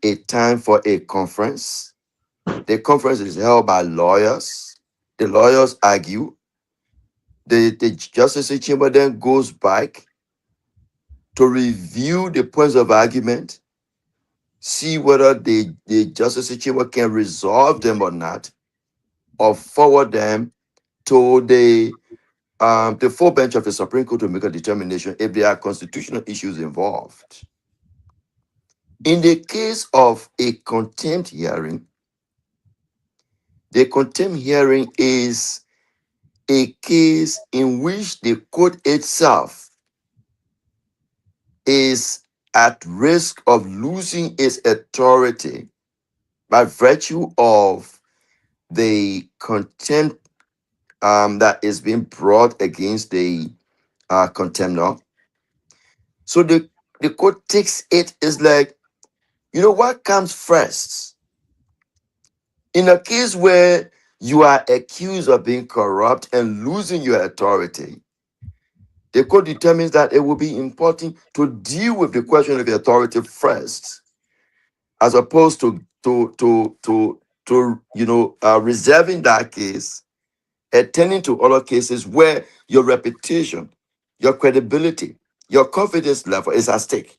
a time for a conference. The conference is held by lawyers. The lawyers argue. The Justice Chamber then goes back to review the points of argument, see whether the Justice Chamber can resolve them or not, or forward them to the full bench of the Supreme Court to make a determination if there are constitutional issues involved. In the case of a contempt hearing, the contempt hearing is a case in which the court itself is at risk of losing its authority by virtue of the contempt that is being brought against the contender. So the court takes it is like, what comes first? In a case where you are accused of being corrupt and losing your authority, the court determines that it will be important to deal with the question of the authority first, as opposed to reserving that case, attending to other cases where your reputation, your credibility, your confidence level is at stake.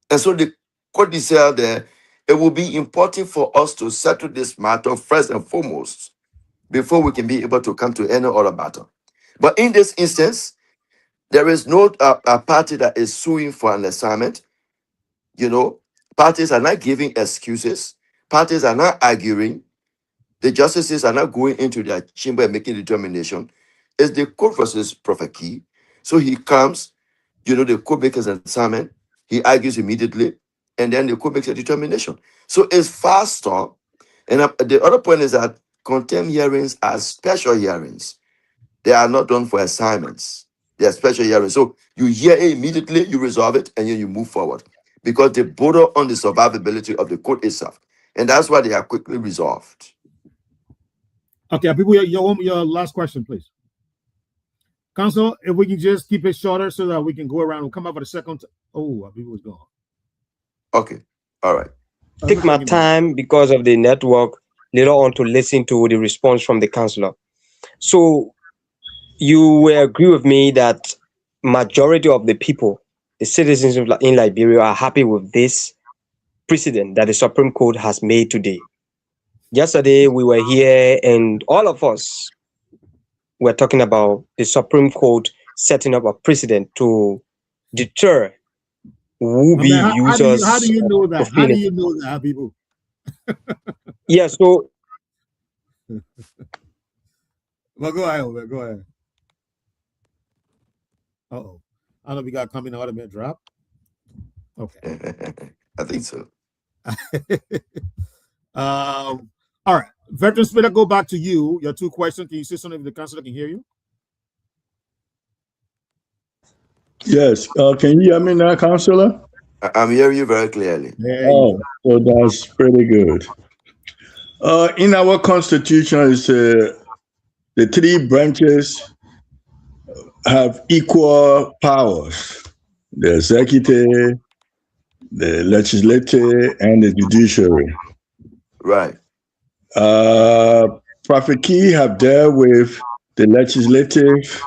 And so the court decided that it will be important for us to settle this matter first and foremost before we can be able to come to any other matter. But in this instance, there is no a party that is suing for an assignment. Parties are not giving excuses. Parties are not arguing. The justices are not going into their chamber and making determination. It's the court versus Prophet Key. So he comes, the court makes an assignment, he argues immediately, and then the court makes a determination. So it's faster. And the other point is that contempt hearings are special hearings. They are not done for assignments. They are special hearings. So you hear it immediately, you resolve it, and then you move forward. Because they border on the survivability of the court itself. And that's why they are quickly resolved. Okay, people, your last question, please. Counsel, if we can just keep it shorter so that we can go around. We'll come up with a second. Oh, people was gone. Okay, all right. Take my time because of the network later on to listen to the response from the counselor. So you will agree with me that majority of the people, the citizens in Liberia, are happy with this precedent that the Supreme Court has made today. Yesterday, we were here and all of us were talking about the Supreme Court setting up a precedent to deter would-be users. How do you know that? How do you know that, people? Yeah, so. Well, go ahead, go ahead. Uh-oh. I don't know if we got coming automatic drop. Okay. I think so. All right. Veteran Spitter, go back to you. Your two questions. Can you say something if the counselor can hear you? Yes. Can you hear me now, counselor? I'm hearing you very clearly. Oh, so that's pretty good. In our constitution, it's the three branches have equal powers: the executive, the legislative, and the judiciary. Right. Prophet Key have dealt with the legislative,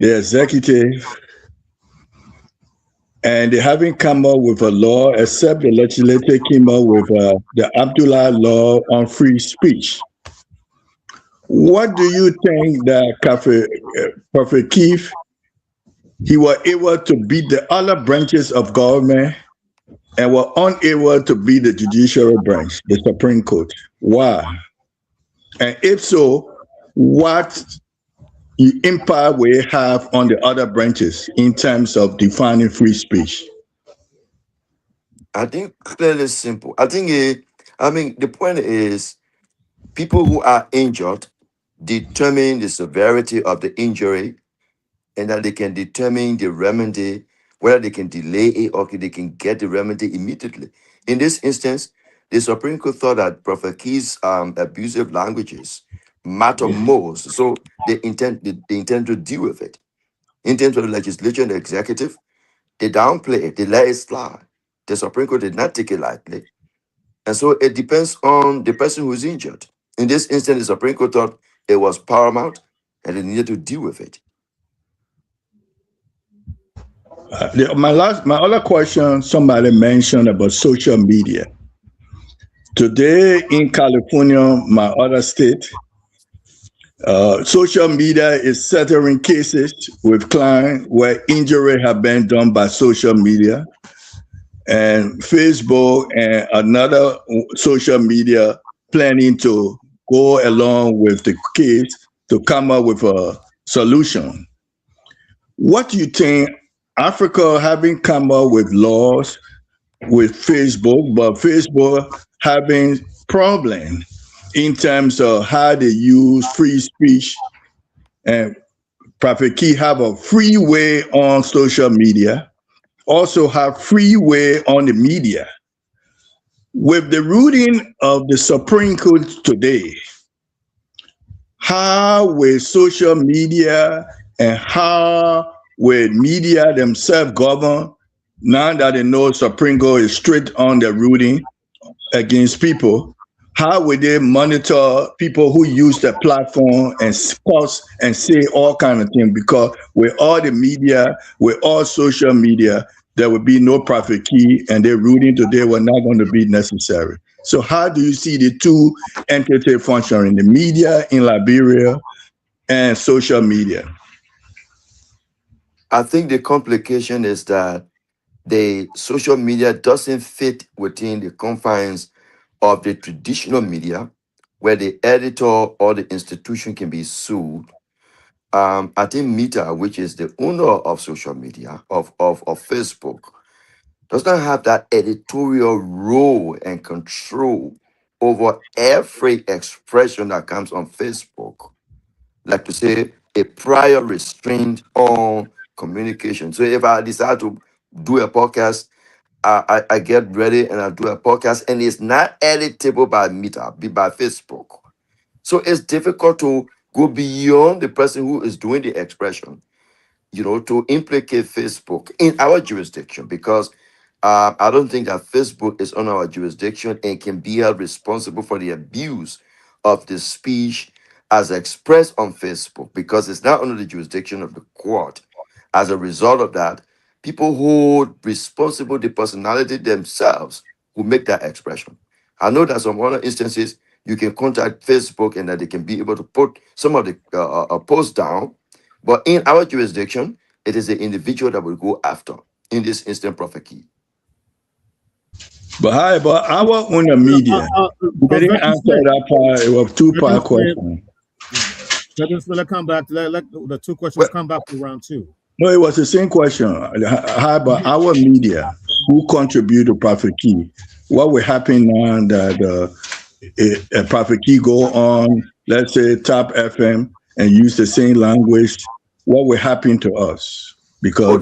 the executive, and they haven't come up with a law except the legislature came up with the Abdullah law on free speech. What do you think that Prophet Keith, he was able to beat the other branches of government and were unable to beat the judicial branch, the Supreme Court? Why? And if so, what impact will it have on the other branches in terms of defining free speech? I think clearly simple. I think the point is people who are injured determine the severity of the injury and that they can determine the remedy, whether they can delay it or they can get the remedy immediately. In this instance, the Supreme Court thought that Prophet Key's abusive languages matter most. So they intend to deal with it. In terms of the legislature and the executive, they downplay it, they let it slide. the Supreme Court did not take it lightly. And so it depends on the person who's injured. In this instance, the Supreme Court thought it was paramount and they needed to deal with it. My other question, somebody mentioned about social media. Today in California, my other state, social media is settling cases with clients where injury have been done by social media, and Facebook and another social media planning to go along with the case to come up with a solution. What do you think? Africa having come up with laws with Facebook, but Facebook having problem in terms of how they use free speech, and Prophet Key have a free way on social media, also have free way on the media. With the ruling of the Supreme Court today, how will social media and how will media themselves govern now that they know Supreme Court is strict on the ruling against people? How will they monitor people who use the platform and post and say all kind of things? Because with all the media, with all social media, there will be no Prophet Key, and their ruling today were not going to be necessary. So how do you see the two entities functioning, the media in Liberia and social media? I think the complication is that the social media doesn't fit within the confines of the traditional media, where the editor or the institution can be sued. I think Meta, which is the owner of social media, of Facebook, does not have that editorial role and control over every expression that comes on Facebook. Like to say, a prior restraint on communication. So if I decide to do a podcast, I get ready and I do a podcast, and it's not editable by Meta, by Facebook. So it's difficult to go beyond the person who is doing the expression, to implicate Facebook in our jurisdiction, because I don't think that Facebook is on our jurisdiction and can be held responsible for the abuse of the speech as expressed on Facebook, because it's not under the jurisdiction of the court. As a result of that, people hold responsible the personality themselves who make that expression. I know that some other instances you can contact Facebook and that they can be able to put some of the posts down, but in our jurisdiction, it is the individual that will go after. In this instant, Prophet Key. But how about our own media? We didn't answer that part. It was two-part question. Let's come back. Let the two questions come back to round two. No, it was the same question. How about our media who contribute to Prophet Key? What will happen now that a Prophet Key go on, let's say, Top FM and use the same language? What will happen to us? Because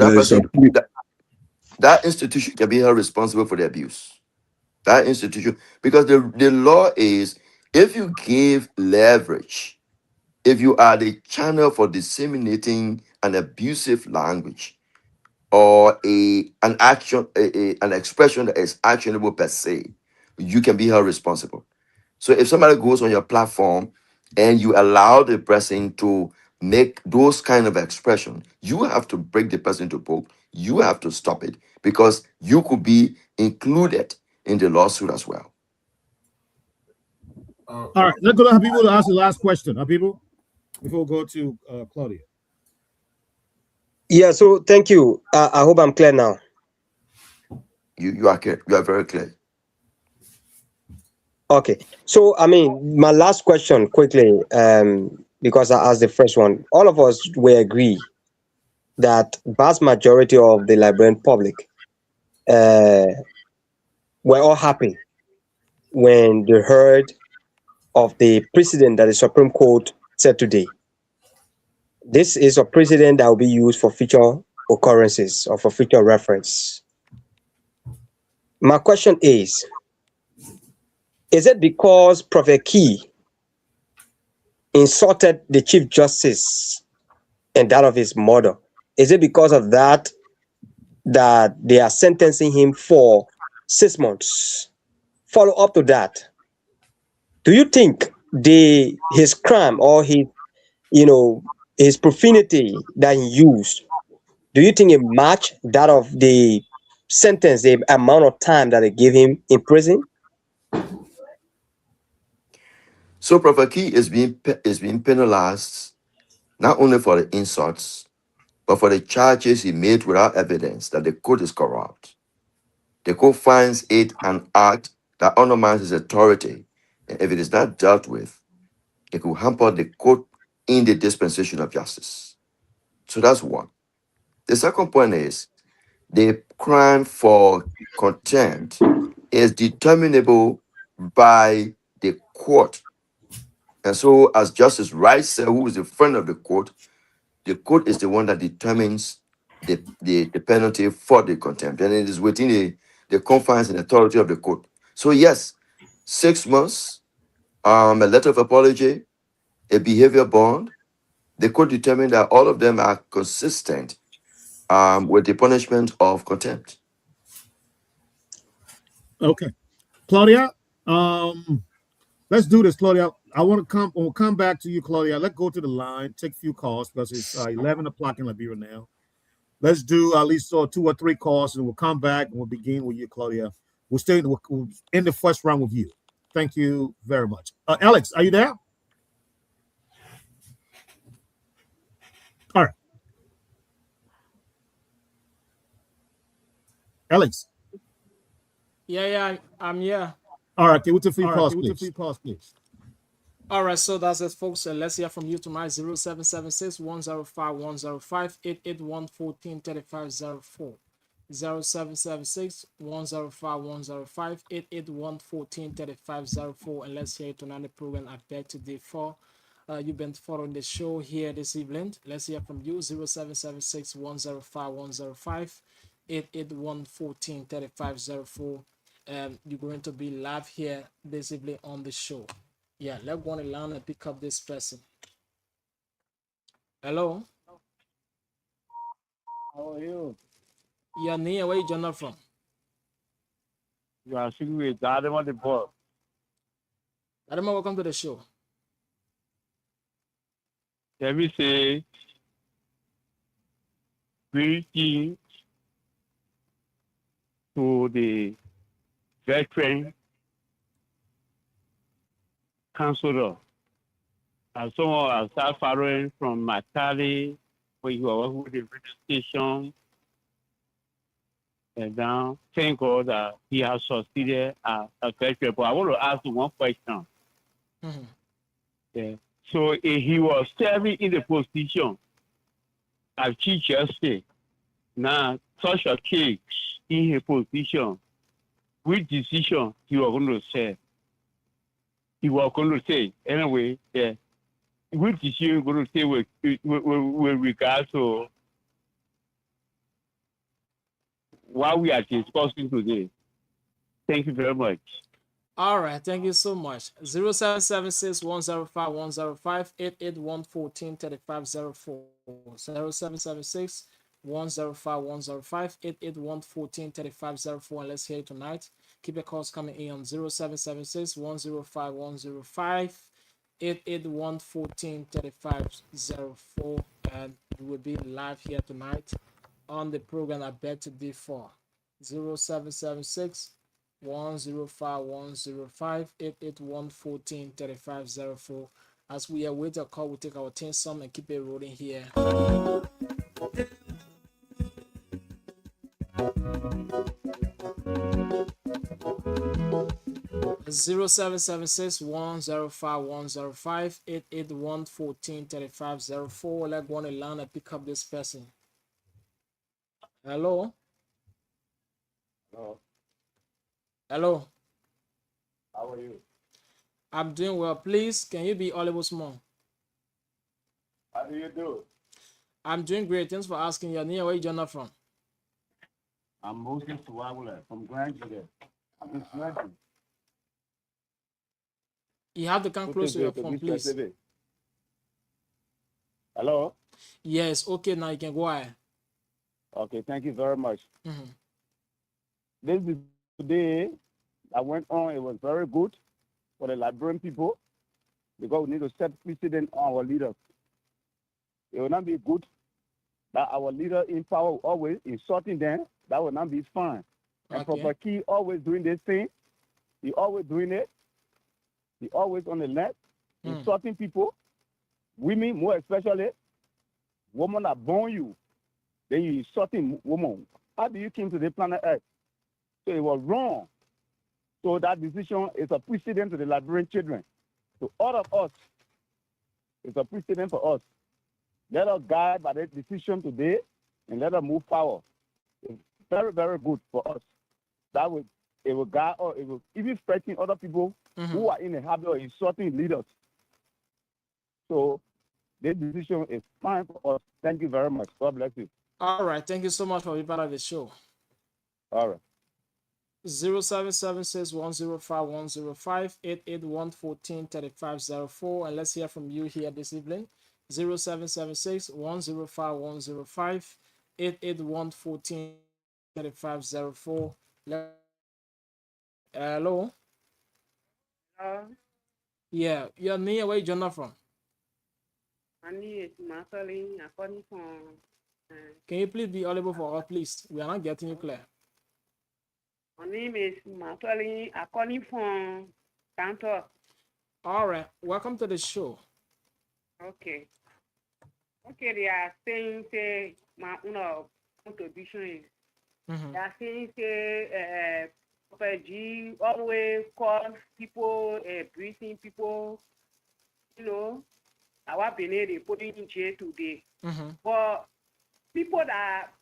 that institution can be held responsible for the abuse. That institution, because the law is, if you give leverage, if you are the channel for disseminating an abusive language or an expression that is actionable per se, you can be held responsible. So if somebody goes on your platform and you allow the person to make those kind of expression, you have to break the person to book. You have to stop it, because you could be included in the lawsuit as well. All right, let's go to Habibu to ask the last question. Habibu, before we go to Claudia. Yeah, so thank you. I hope I'm clear now. You are clear. You are very clear. Okay, so I mean, my last question quickly, because I asked the first one. All of us will agree that vast majority of the Liberian public were all happy when they heard of the precedent that the Supreme Court said today. This is a precedent that will be used for future occurrences or for future reference. My question is it because Prophet Key insulted the Chief Justice and that of his mother? Is it because of that they are sentencing him for 6 months. Follow up to that. Do you think the his crime or you know his profanity that he used, do you think it match that of the sentence, the amount of time that they gave him in prison? So Prophet Key is being penalized not only for the insults, but for the charges he made without evidence that the court is corrupt. The court finds it an act that undermines his authority, and if it is not dealt with, it could hamper the court in the dispensation of justice. So that's one. The second point is the crime for contempt is determinable by the court. And so, as Justice Rice said, who is the friend of the court is the one that determines the penalty for the contempt. And it is within the confines and authority of the court. So, yes, 6 months, a letter of apology, a behavior bond. The court determined that all of them are consistent with the punishment of contempt. Okay, Claudia. Let's do this, Claudia. We'll come back to you, Claudia. Let's go to the line, take a few calls because it's 11 o'clock in Liberia now. Let's do at least 2 or 3 calls, and we'll come back and we'll begin with you, Claudia. We'll end the first round with you. Thank you very much. Alex, are you there? All right. Alex. Yeah, I'm here. All right. Okay, with the free pause, please. All right, so that's it, folks. Let's hear from you tonight. 0776 105 105 881 14 35 04. 0776 105 105 881 14 35 04. And let's hear it tonight. The program I beg to differ. You've been following the show here this evening. Let's hear from you. 0776 105 105 881 14 35 04. You're going to be live here this evening on the show. Yeah, let's go on the line and pick up this person. Hello? How are you? Your name, where you joining from? You are speaking with Adam on the board. Adama, welcome to the show. Let me say, greeting to the veteran counselor. As someone I start following from Matali, where you are working with the radio station, and now thank God that he has succeeded as a veteran. But I want to ask you one question. Mm-hmm. Yeah. So he was serving in the position as chief justice. Now, such a case in a position, which decision he was going to say? He was going to say, anyway, yeah. Which decision you going to say with regard to what we are discussing today? Thank you very much. All right, thank you so much. 0776 105 105 881 14 35 04. 0776 105 105 881 14 35 04. And let's hear it tonight. Keep your calls coming in on 0776 105 105 881 14 35 04. And we will be live here tonight on the program I beg to differ. 0776 105 105 881 14 35 04. As we await a call, we'll take our 10 sum and keep it rolling here. 0776 105 105 881 14 35 04. Let's go on the line and pick up this person. Hello? Hello. Hello? How are you? I'm doing well. Please, can you be audible small? How do you do? I'm doing great. Thanks for asking. Your name, where you joining from? I'm Moses Tuwagula from Grand Judah. I'm in Grand. You have to come close to your phone, please. Hello? Yes, okay, now you can go ahead. Okay, thank you very much. Mm-hmm. This is today that went on, it was very good for the Liberian people because we need to set precedent on our leaders. It will not be good that our leader in power will always insulting them. That will not be fine. And Okay. Prophet Key always doing this thing. He always doing it. He always on the left, Mm. insulting people, women more especially. Women that born you, then you insulting woman. How do you came to the planet Earth? So it was wrong. So that decision is a precedent to the Liberian children. To all of us, it's a precedent for us. Let us guide by that decision today and let us move forward. It's very, very good for us. That will it will guide or it will even threaten other people who are in the habit of insulting leaders. So this decision is fine for us. Thank you very much. God bless you. All right. Thank you so much for being part of the show. All right. 0776-105-105-881-14-3504. And let's hear from you here this evening. 0776-105-105-881-14-3504. Hello. Yeah, you're near where you're not from. Ani Marceline, according from Can you please be audible for us, please? We are not getting you clear. my name is Marceline, according from Cantor. All right. Welcome to the show. Okay. Okay, they are saying say my contribution is Mhm. they are saying say Prophet G always call people breathing people, you know, our Benin they put in jail today. Mhm. But people that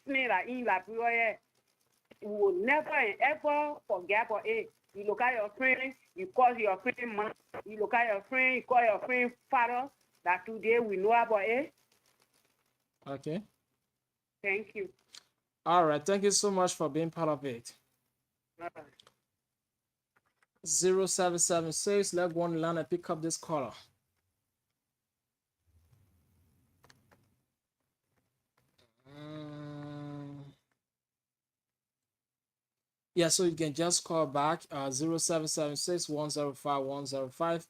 snare in la we will never and ever forget about it. You look at your friend, you call your friend man, you look at your friend, you call your friend father, that today we know about it. Okay. Thank you. All right. Thank you so much for being part of it. Bye-bye. 0776. Let's go on the line and pick up this caller. Yeah, so you can just call back 0776 105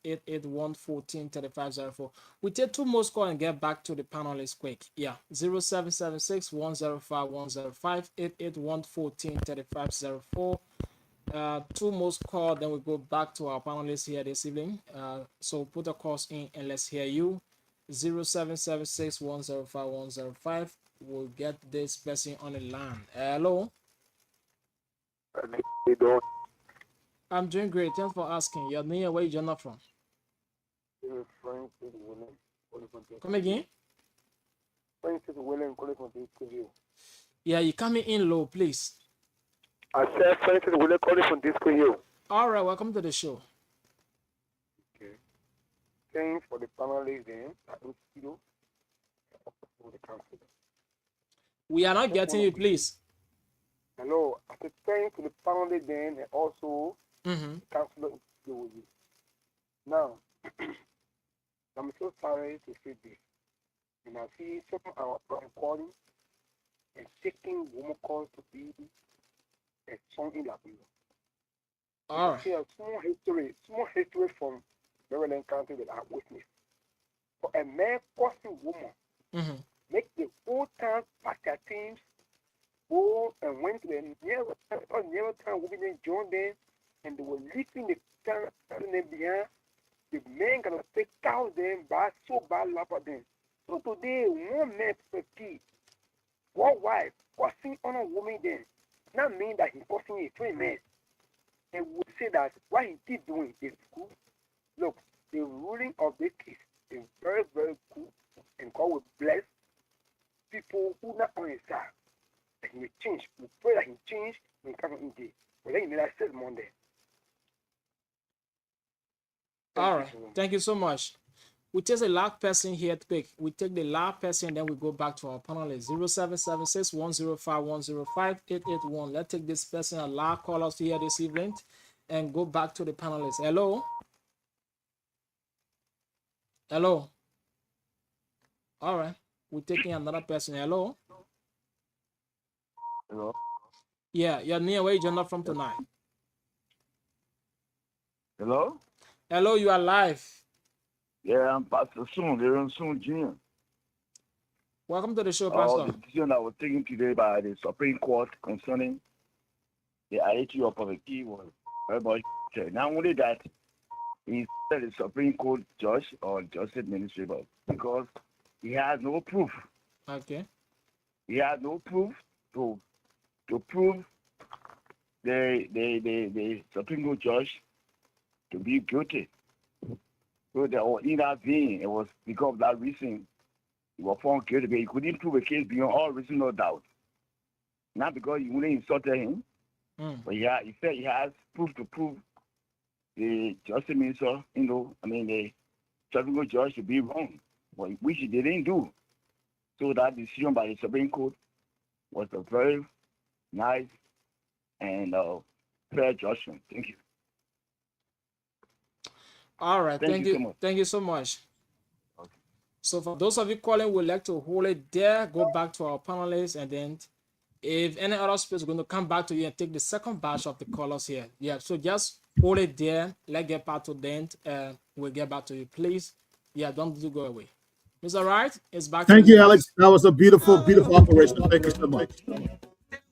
We take two more calls and get back to the panelists quick. Yeah, 0776 105 two most call, then we go back to our panelists here this evening. So put the calls in and let's hear you. 0776 105 We'll get this person on the line. Hello. I'm doing great. Thanks for asking. Your name, where you're not from? Come again? Yeah, you coming in low, please. I said Francis Willie calling from Disco Hill. All right, welcome to the show. Okay. Thanks for the panelists then. I don't see you for the council. We are not getting you, please. Hello. I said thanks to the panelists then and also Mm-hmm. the councillor with you. Now, I'm so sorry to say this. And I see some are calling and taking woman calls to be a song in Latino. All I see right. a small history from Maryland County that I witnessed. For a man causing woman, Mm-hmm. make the whole town pastor teams go and went to the nearer town women joined them and they were leaving the town behind. The men gonna take out them by so bad love of them. So today one man per key, one wife causing on a woman then, not mean that he causing a three men. And would say that what he keep doing is good. Look, the ruling of this case is very, very good, and God will bless people who not on his side. And he will change. We pray that he change when he comes in day. But then he never says Monday. All Thank you right. so much. Thank you so much. We take the last person here quick. We take the last person and then we go back to our panelists. 0776-105-105-881. Let's take this person, a last callers here this evening, and go back to the panelists. Hello? Hello? All right. We're taking another person. Hello? Hello? Yeah, you're near where you joined up from tonight. Hello? Hello, you are live. Yeah, I'm Pastor Soon, Aaron Soon Jr. Welcome to the show, Pastor. The decision that was taken today by the Supreme Court concerning the identity of a key was very much said. Not only that, he said the Supreme Court judge or justice administrator because he has no proof. Okay. He has no proof to prove the Supreme Court judge to be guilty. So they were intervening. It was because of that reason he was found guilty, but he couldn't prove a case beyond all reasonable doubt. Not because he wouldn't insulted him, but he said he has proof to prove the justice minister, the Supreme Court judge to be wrong, which he didn't do. So that decision by the Supreme Court was a very nice and fair judgment. Thank you. All right. Thank you. So much. Thank you so much. Okay. So for those of you calling, we'd like to hold it there, go back to our panelists, and then if any other space, we're going to come back to you and take the second batch of the callers here. Yeah, so just hold it there. Let's get back to them. We'll get back to you, please. Yeah, don't go away. Mr. Wright, it's back to you. Thank you, Alex. That was a beautiful, beautiful operation. Thank you so much.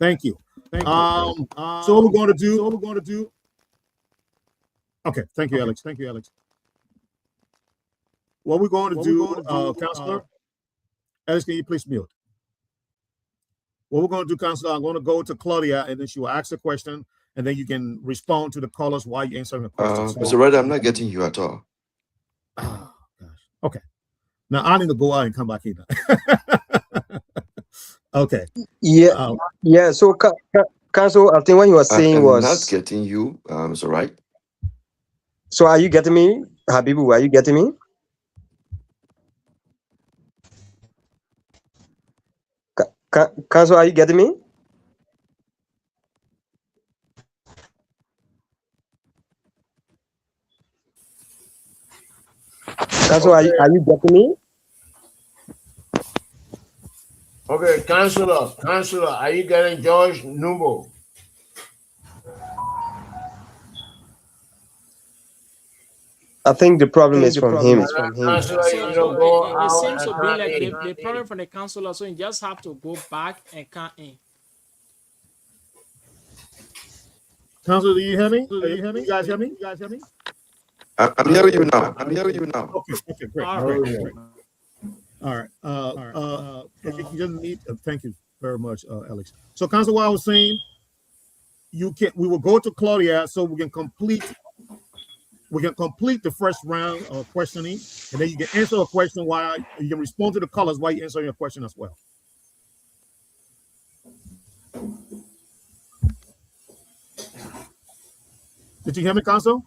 Thank you. So what we're going to do. Okay, thank you, Alex. Thank you, Alex. What we're going to do, Counselor, Alex, can you please mute? What we're going to do, Counselor, I'm going to go to Claudia, and then she will ask a question, and then you can respond to the callers while you're answering the questions. Mr. Ryder, I'm not getting you at all. Oh, gosh. Okay. Now, I need to go out and come back in. Okay. Yeah. Yeah. So, Council, I think what you were saying I'm was not getting you, Mr. Wright. So, are you getting me, Habibu? Are you getting me? Council, are you getting me? Council, are you getting me? Okay, Councilor, are you getting George Numbo? I think the problem is from him. Councilor, you don't So go it out seems to and be come like in. the problem from the counselor, so you just have to go back and come in. Counselor, do you hear me? You guys hear me? I'm hearing you now. Okay, great. All right. If you didn't need, thank you very much, Alex. So, Counselor, what I was saying, we will go to Claudia so we can complete the first round of questioning, and then you can answer a question while you can respond to the callers while you answer your question as well. Did you hear me, Counsel?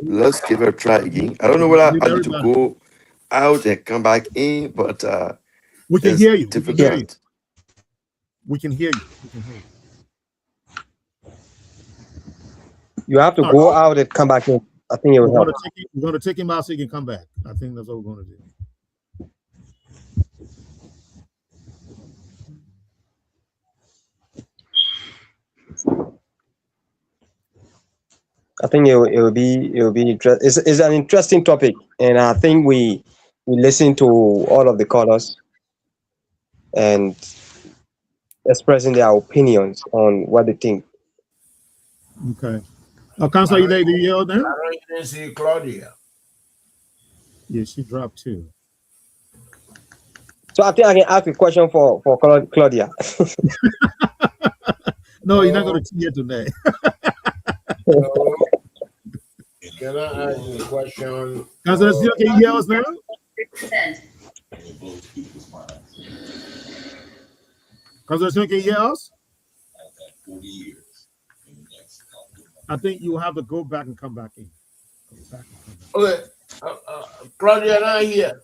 Let's give it a try again. I don't know whether I need to go out and come back in, but we can hear you. Difficult. We can hear you. You have to go out and come back in. I think it will help. We're going to take him out so he can come back. I think that's what we're going to do. I think it will be interesting. It's an interesting topic, and I think we listen to all of the callers and expressing their opinions on what they think. Okay. Councilor, you there? Do you hear them? I didn't see Claudia. Yeah, she dropped too. So I think I can ask a question for Claudia. No, you're not going to hear today. Can I ask you a question? Councilor, can you hear us now? Councilor Singh, can you hear us? I think you will have to go back and come back in. Go back and come back. Okay, Claudia, not here.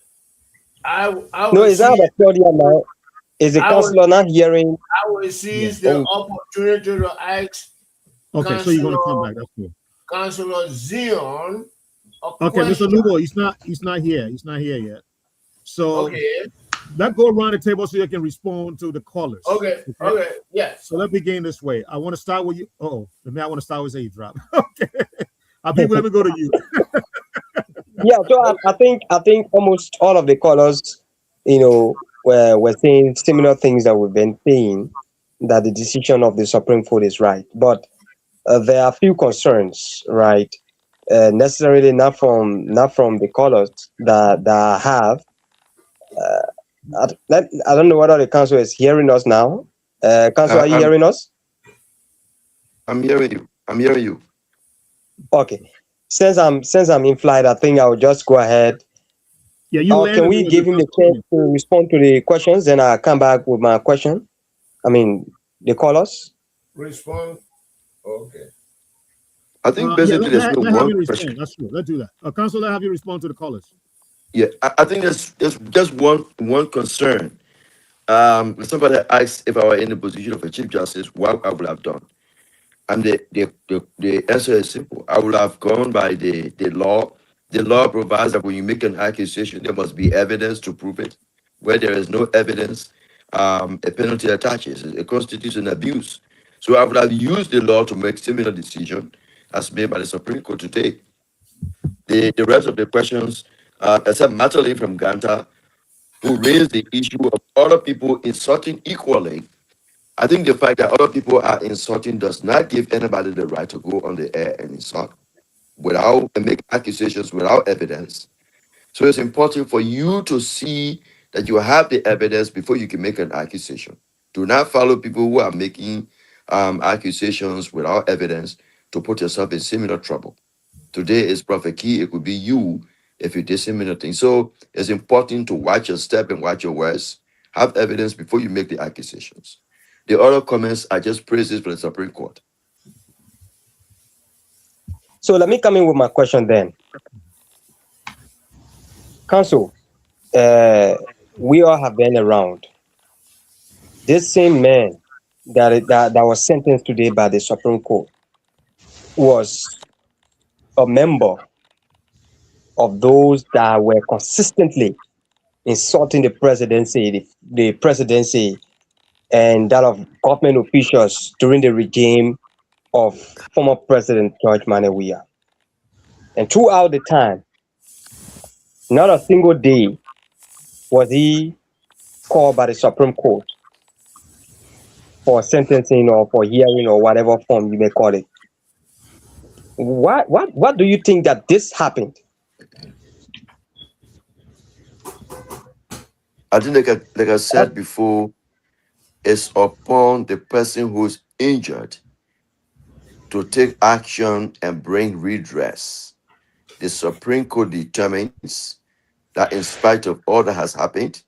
I No, will it's not see. about Claudia now. Is the I will, councillor not hearing? I will seize Yeah. the Oh, opportunity to ask Okay, so you're gonna come back. That's cool. Councilor Zion a Okay, Mr. question. Lugo, he's not here. He's not here yet. So Okay, let's go around the table so you can respond to the callers. okay, yes. So let's begin this way. I want to start with you. Oh, I want to start with drop. Okay. People, let me go to you. yeah. So I think almost all of the callers, were saying similar things that we've been saying, that the decision of the Supreme Court is right, but there are a few concerns, right? Necessarily not from the callers that I have. I don't know whether the council is hearing us now. Council, are you I'm hearing us? hearing you. I'm hearing you. Okay. Since I'm in flight, I think I will just go ahead. Yeah, you Or can we give him the chance to respond to the questions? Then I'll come back with my question. I mean, the callers. Respond. Okay. I think basically there's no let have one you question. respond. That's true. Let's do that. Council, let have you respond to the callers. Yeah, I think there's just one concern. Somebody asked if I were in the position of a chief justice, what I would have done. And the answer is simple. I would have gone by the law. The law provides that when you make an accusation, there must be evidence to prove it. Where there is no evidence, a penalty attaches. It constitutes an abuse. So I would have used the law to make similar decision as made by the Supreme Court today. The rest of the questions, except Matterly from Ganta, who raised the issue of other people insulting equally. I think the fact that other people are insulting does not give anybody the right to go on the air and insult without and make accusations without evidence. So it's important for you to see that you have the evidence before you can make an accusation. Do not follow people who are making accusations without evidence to put yourself in similar trouble. Today is Prophet Key. It could be you if you did similar things. So it's important to watch your step and watch your words. Have evidence before you make the accusations. The other comments are just praises for the Supreme Court. So let me come in with my question then. Council, we all have been around. This same man that was sentenced today by the Supreme Court was a member of those that were consistently insulting the presidency and that of government officials during the regime of former President George Manawia. And throughout the time, not a single day was he called by the Supreme Court for sentencing or for hearing or whatever form you may call it. What do you think that this happened? I think, like I said before, it's upon the person who's injured to take action and bring redress. The Supreme Court determines that in spite of all that has happened,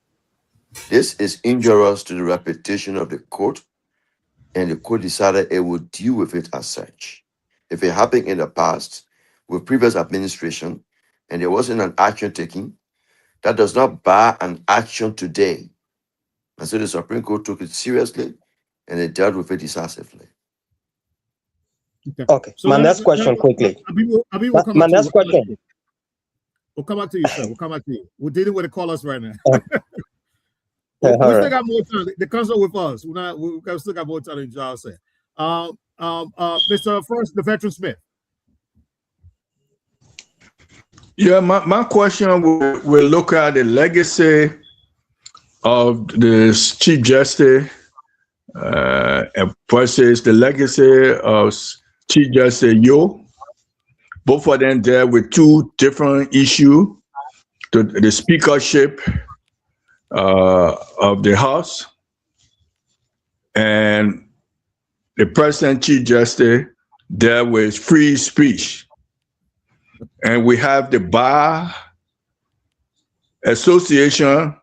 this is injurious to the reputation of the court, and the court decided it would deal with it as such. If it happened in the past with previous administration and there wasn't an action taken, that does not bar an action today. And so the Supreme Court took it seriously and they dealt with it decisively. Okay. So my next question quickly. My next question. We'll come back to you, sir. We'll come back to you. We're dealing with the callers right now. We still got more time. The council with us. We still got more time than Giles said. Mr. First, the veteran Smith. Yeah, my question will look at the legacy of the Chief Justice versus the legacy of Chief Justice Yo. Both of them dealt with two different issues: the speakership of the House and the present Chief Justice dealt with free speech. And we have the bar association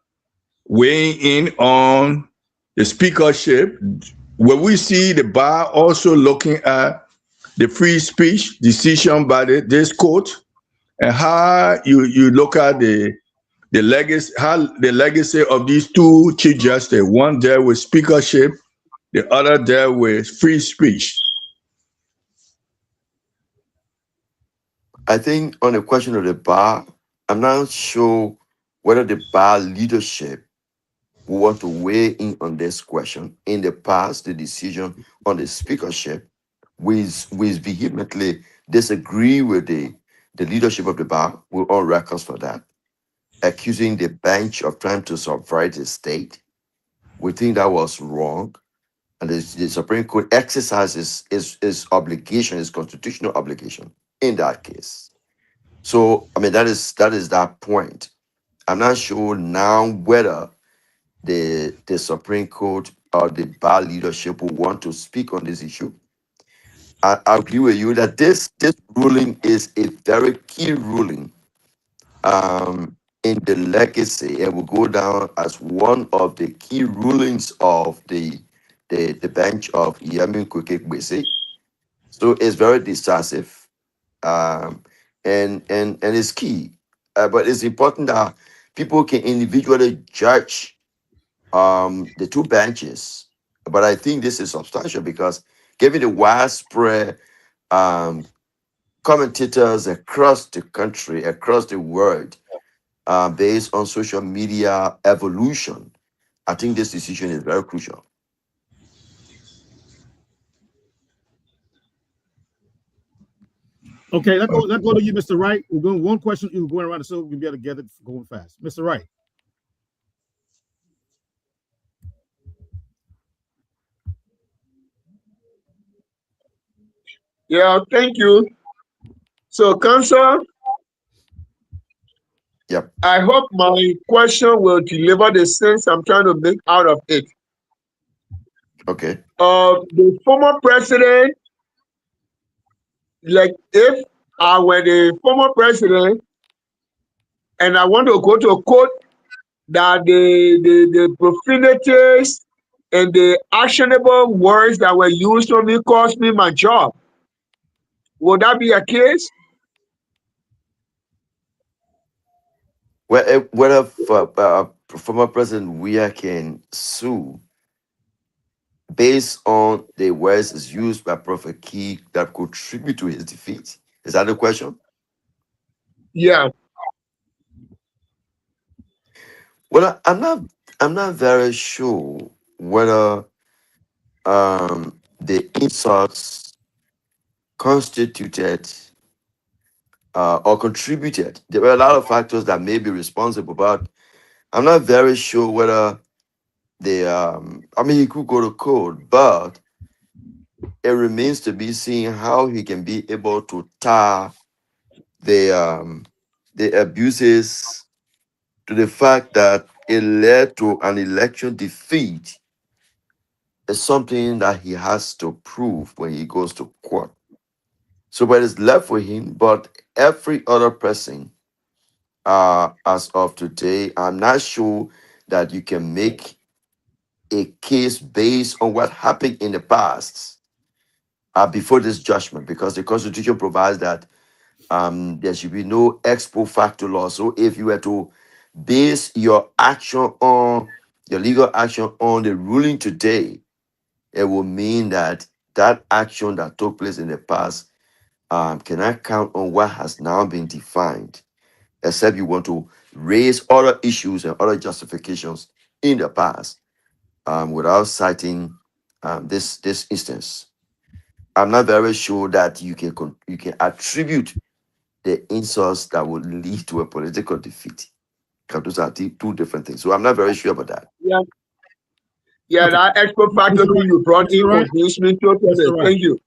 weighing in on the speakership. Will we see the bar also looking at the free speech decision by this court, and how you look at the legacy, how the legacy of these two chief justices, one there with speakership, the other there with free speech? I think on the question of the bar, I'm not sure whether the bar leadership will want to weigh in on this question. In the past, the decision on the speakership, we vehemently disagree with the leadership of the bar. We're on records for that, accusing the bench of trying to subvert the state. We think that was wrong. And the Supreme Court exercises its obligation, its constitutional obligation in that case. So, I mean, that is that point. I'm not sure now whether the Supreme Court or the bar leadership will want to speak on this issue. I agree with you that this ruling is a very key ruling in the legacy. It will go down as one of the key rulings of the bench of Yamin Kweke. So it's very decisive, and it's key. But it's important that people can individually judge the two benches. But I think this is substantial because given the widespread um, commentators across the country, across the world, based on social media evolution, I think this decision is very crucial. Okay, let's go to you, Mr. Wright. We're going one question. You're going around the circle. We can be able to get it going fast. Mr. Wright. Yeah, thank you. So, Council, Yep. I hope my question will deliver the sense I'm trying to make out of it. Okay. The former president, like if I were the former president and I want to go to court that the profanities and the actionable words that were used on me cost me my job, would that be a case? Whether former President Weah can sue based on the words used by Prophet Key that contribute to his defeat. Is that the question? Yeah. Well, I'm not very sure whether the insults constituted or contributed. There were a lot of factors that may be responsible, but I'm not very sure whether I mean, he could go to court, but it remains to be seen how he can be able to tie the abuses to the fact that it led to an election defeat is something that he has to prove when he goes to court. So what is left for him, but every other person, as of today, I'm not sure that you can make a case based on what happened in the past before this judgment, because the Constitution provides that there should be no ex post facto law. So if you were to base your action on your legal action on the ruling today, it will mean that that action that took place in the past cannot count on what has now been defined, except you want to raise other issues and other justifications in the past without citing this instance. I'm not very sure that you can attribute the insults that would lead to a political defeat. Because those are two different things. So I'm not very sure about that. Yeah. Yeah, Okay. that expert factor Mr. Wright. you brought in Mr. Wright. convinced me totally. Mr. Wright. Thank you.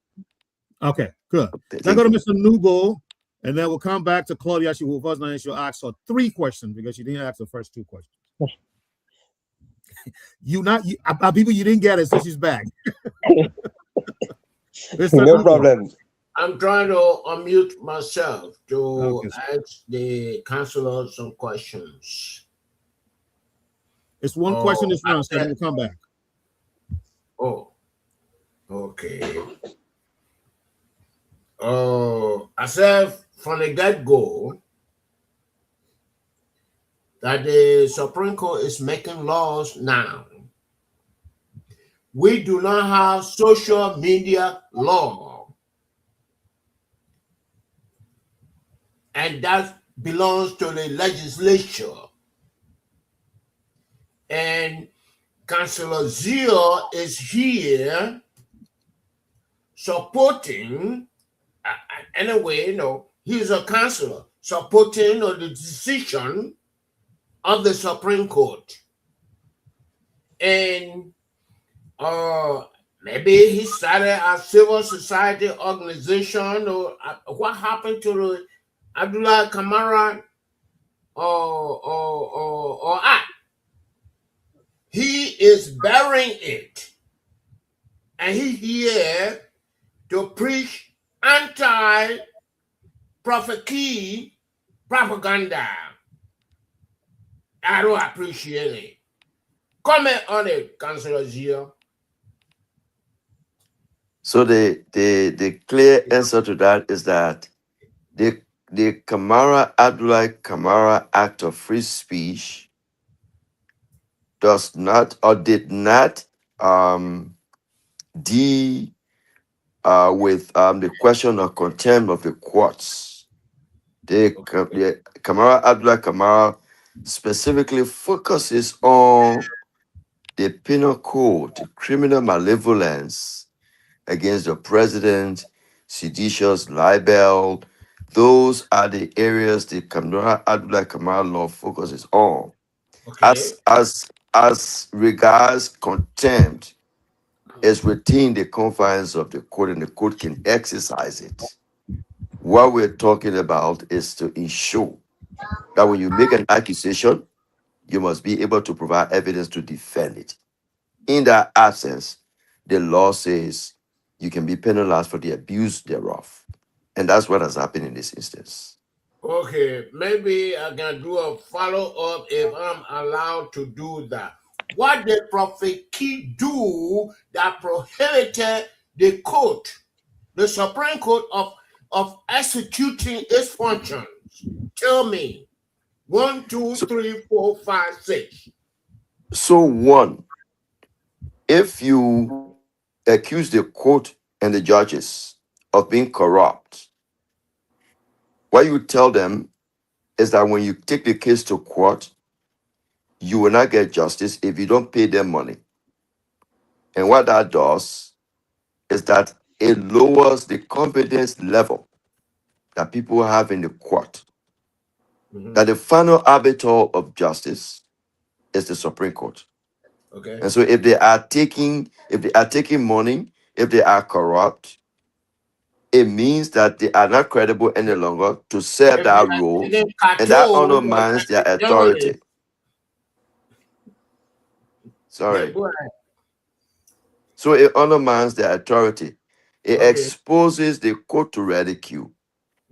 Okay, good. Thank Let's go to you. Mr. Newbold, and then we'll come back to Claudia. She will first now she'll ask her 3 questions because she didn't ask the first 2 questions. People, you didn't get it, so she's back. Mr. No Newbold. problem. I'm trying to unmute myself to Okay. ask the counselor some questions. It's one question Oh, this round, so we'll come back. oh, okay. Oh, I said from the get-go that the Supreme Court is making laws now. We do not have social media law, and that belongs to the legislature. And Councillor Zio is here supporting, anyway, he's a councillor supporting the decision of the Supreme Court. And maybe he started a civil society organization, or what happened to the Abdullah Kamara or act. He is bearing it, and he's here to preach anti-Prophet Key propaganda. I don't appreciate it. Comment on it, Councillor Zio. So the clear answer to that is that the Abdullah Kamara Act of Free Speech does not or did not deal with the question of contempt of the courts. The Abdullah Kamara specifically focuses on the penal code, the criminal malevolence against the president, seditious libel. Those are the areas the Abdullah Kamara law focuses on. Okay. As regards contempt, is within the confines of the court, and the court can exercise it. What we're talking about is to ensure that when you make an accusation, you must be able to provide evidence to defend it. In that absence, the law says you can be penalized for the abuse thereof. And that's what has happened in this instance. Okay, maybe I can do a follow-up if I'm allowed to do that. What did Prophet Key do that prohibited the court, the Supreme Court, of executing its functions? Tell me. 1, 2, 3, 4, 5, 6. So one, if you accuse the court and the judges of being corrupt, what you tell them is that when you take the case to court, you will not get justice if you don't pay them money. And what that does is that it lowers the confidence level that people have in the court. That the final arbiter of justice is the Supreme Court. Okay. And so if they are taking money, if they are corrupt, it means that they are not credible any longer to serve that role, and that undermines their authority. Sorry. Yeah, go ahead. So it undermines their authority. It Okay. exposes the court to ridicule.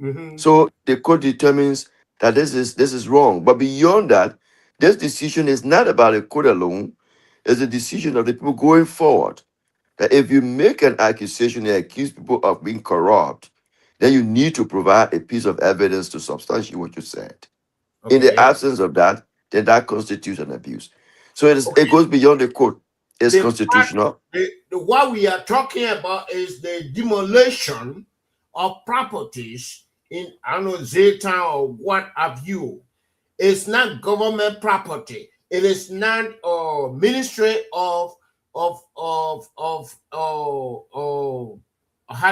Mhm. So the court determines that this is wrong. But beyond that, this decision is not about the court alone. It's a decision of the people going forward. That if you make an accusation and accuse people of being corrupt, then you need to provide a piece of evidence to substantiate what you said. In the Okay. absence of that, then that constitutes an abuse. So it goes beyond the court. It's constitutional. What we are talking about is the demolition of properties in, I don't know, Zeta or what have you. It's not government property. It is not ministry of how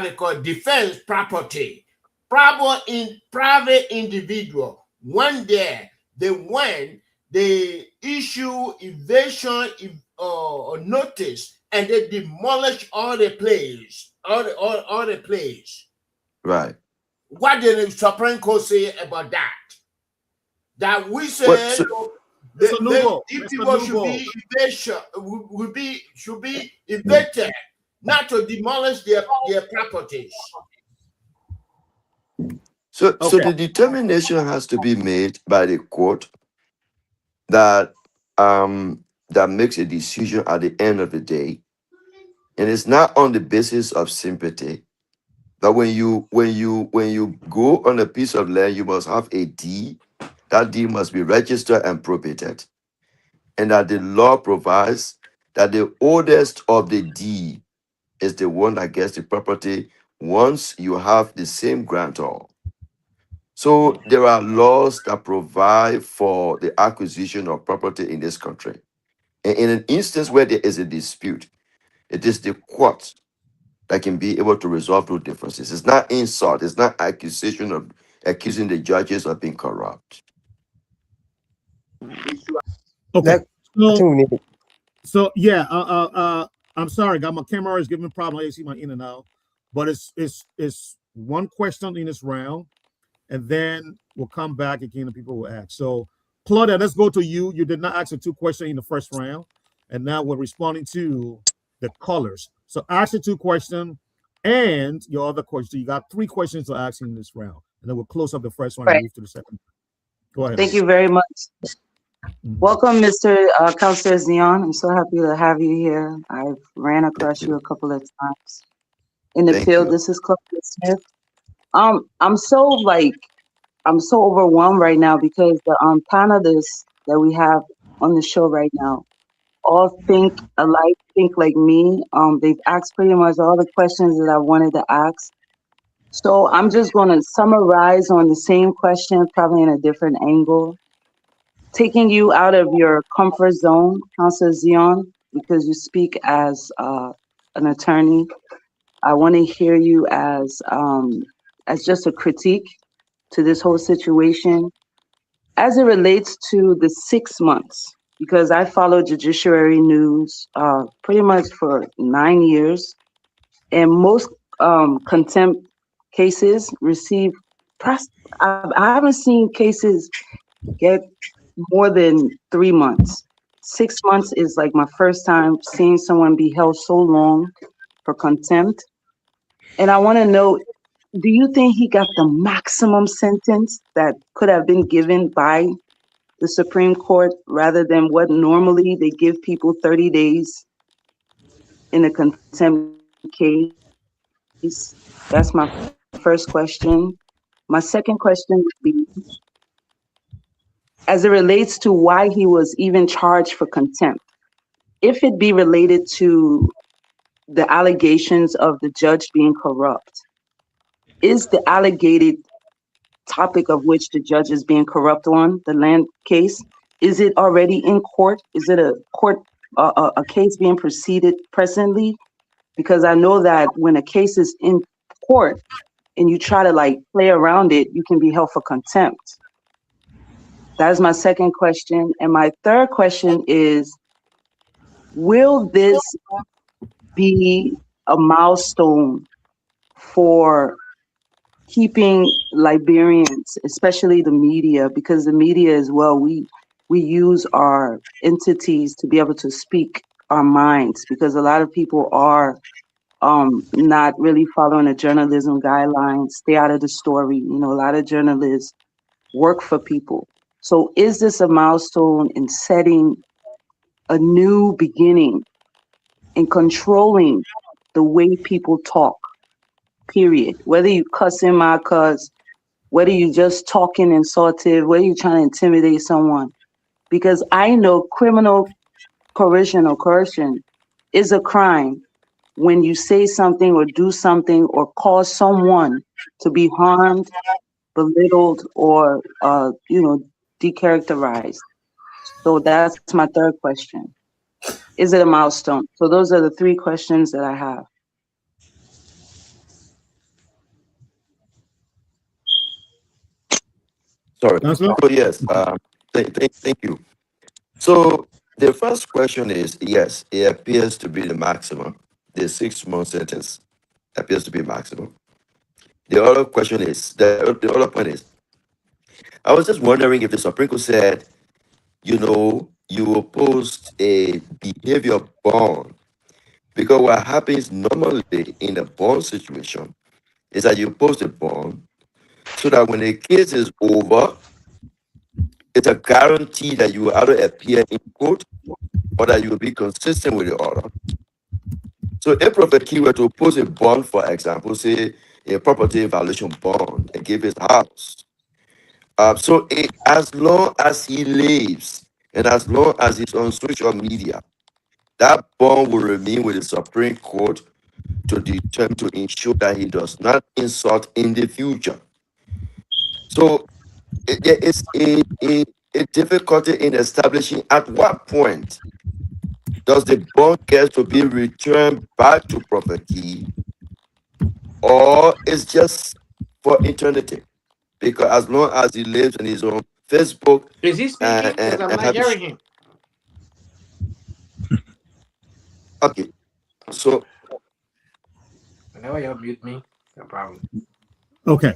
they call it, defense property. Private individual. One day they went, they issue evasion notice, and they demolish all the place, all the place. Right. What did the Supreme Court say about that? That we said people should be evasion, should be evicted, not to demolish their properties. So the determination has to be made by the court that that makes a decision at the end of the day, and it's not on the basis of sympathy. But when you go on a piece of land, you must have a deed. That deed must be registered and probated, and that the law provides that the oldest of the deed is the one that gets the property once you have the same grantor. So there are laws that provide for the acquisition of property in this country. And in an instance where there is a dispute, it is the court that can be able to resolve those differences. It's not insult, it's not accusation of accusing the judges of being corrupt. Okay. I think So we need. yeah, I'm sorry, got my camera is giving me a problem. I see my in and out, but it's one question in this round, and then we'll come back again and people will ask. So Claudia, let's go to you. You did not ask the two questions in the first round, and now we're responding to the callers. So ask the two questions and your other question. You got three questions to ask in this round, and then we'll close up the first one and Right. move to the second. Go ahead. Thank you very much. Mhm. Welcome, Mr. Counselor Zion. I'm so happy to have you here. I've ran Thank across you you. a couple of times in the Thank field. you. This is Claudia Smith. I'm so I'm so overwhelmed right now because the panelists that we have on the show right now all think alike, think like me. They've asked pretty much all the questions that I wanted to ask. So I'm just going to summarize on the same question, probably in a different angle, taking you out of your comfort zone, Counselor Zion, because you speak as an attorney. I want to hear you as just a critique to this whole situation as it relates to the 6 months. Because I follow judiciary news pretty much for 9 years, and most contempt cases receive. I haven't seen cases get more than 3 months. 6 months is like my first time seeing someone be held so long for contempt. And I want to know, do you think he got the maximum sentence that could have been given by the Supreme Court rather than what normally they give people 30 days in a contempt case? That's my first question. My second question would be, as it relates to why he was even charged for contempt, if it be related to the allegations of the judge being corrupt, is the alleged topic of which the judge is being corrupt on, the land case, is it already in court? Is it a court, a case being proceeded presently? Because I know that when a case is in court and you try to like play around it, you can be held for contempt. That is my second question. And my third question is, will this be a milestone for keeping Liberians, especially the media, because the media as well, we use our entities to be able to speak our minds, because a lot of people are not really following the journalism guidelines, stay out of the story. You know, a lot of journalists work for people. So is this a milestone in setting a new beginning in controlling the way people talk, period? Whether you cuss in my cuss, whether you just talking insultive, whether you're trying to intimidate someone. Because I know criminal coercion is a crime when you say something or do something or cause someone to be harmed, belittled, or decharacterized. So that's my third question. Is it a milestone? So those are the three questions that I have. Sorry. Counselor? So yes, thank you. So the first question is yes, it appears to be the maximum. The 6 month sentence appears to be maximum. The other question is the other point is I was just wondering if the Supreme Court said, you opposed a behavior bond. Because what happens normally in a bond situation is that you post a bond so that when the case is over, it's a guarantee that you will either appear in court or that you will be consistent with the order. So if Prophet Key were to oppose a bond, for example, say a property valuation bond, and give his house, as long as he lives and as long as he's on social media, that bond will remain with the Supreme Court to determine to ensure that he does not insult in the future. So there is a difficulty in establishing at what point does the bond get to be returned back to Prophet Key, or it's just for eternity? Because as long as he lives and he's on Facebook Is he speaking? Because I'm and not have his, hearing him. okay, so Whenever you mute me, no problem. Okay.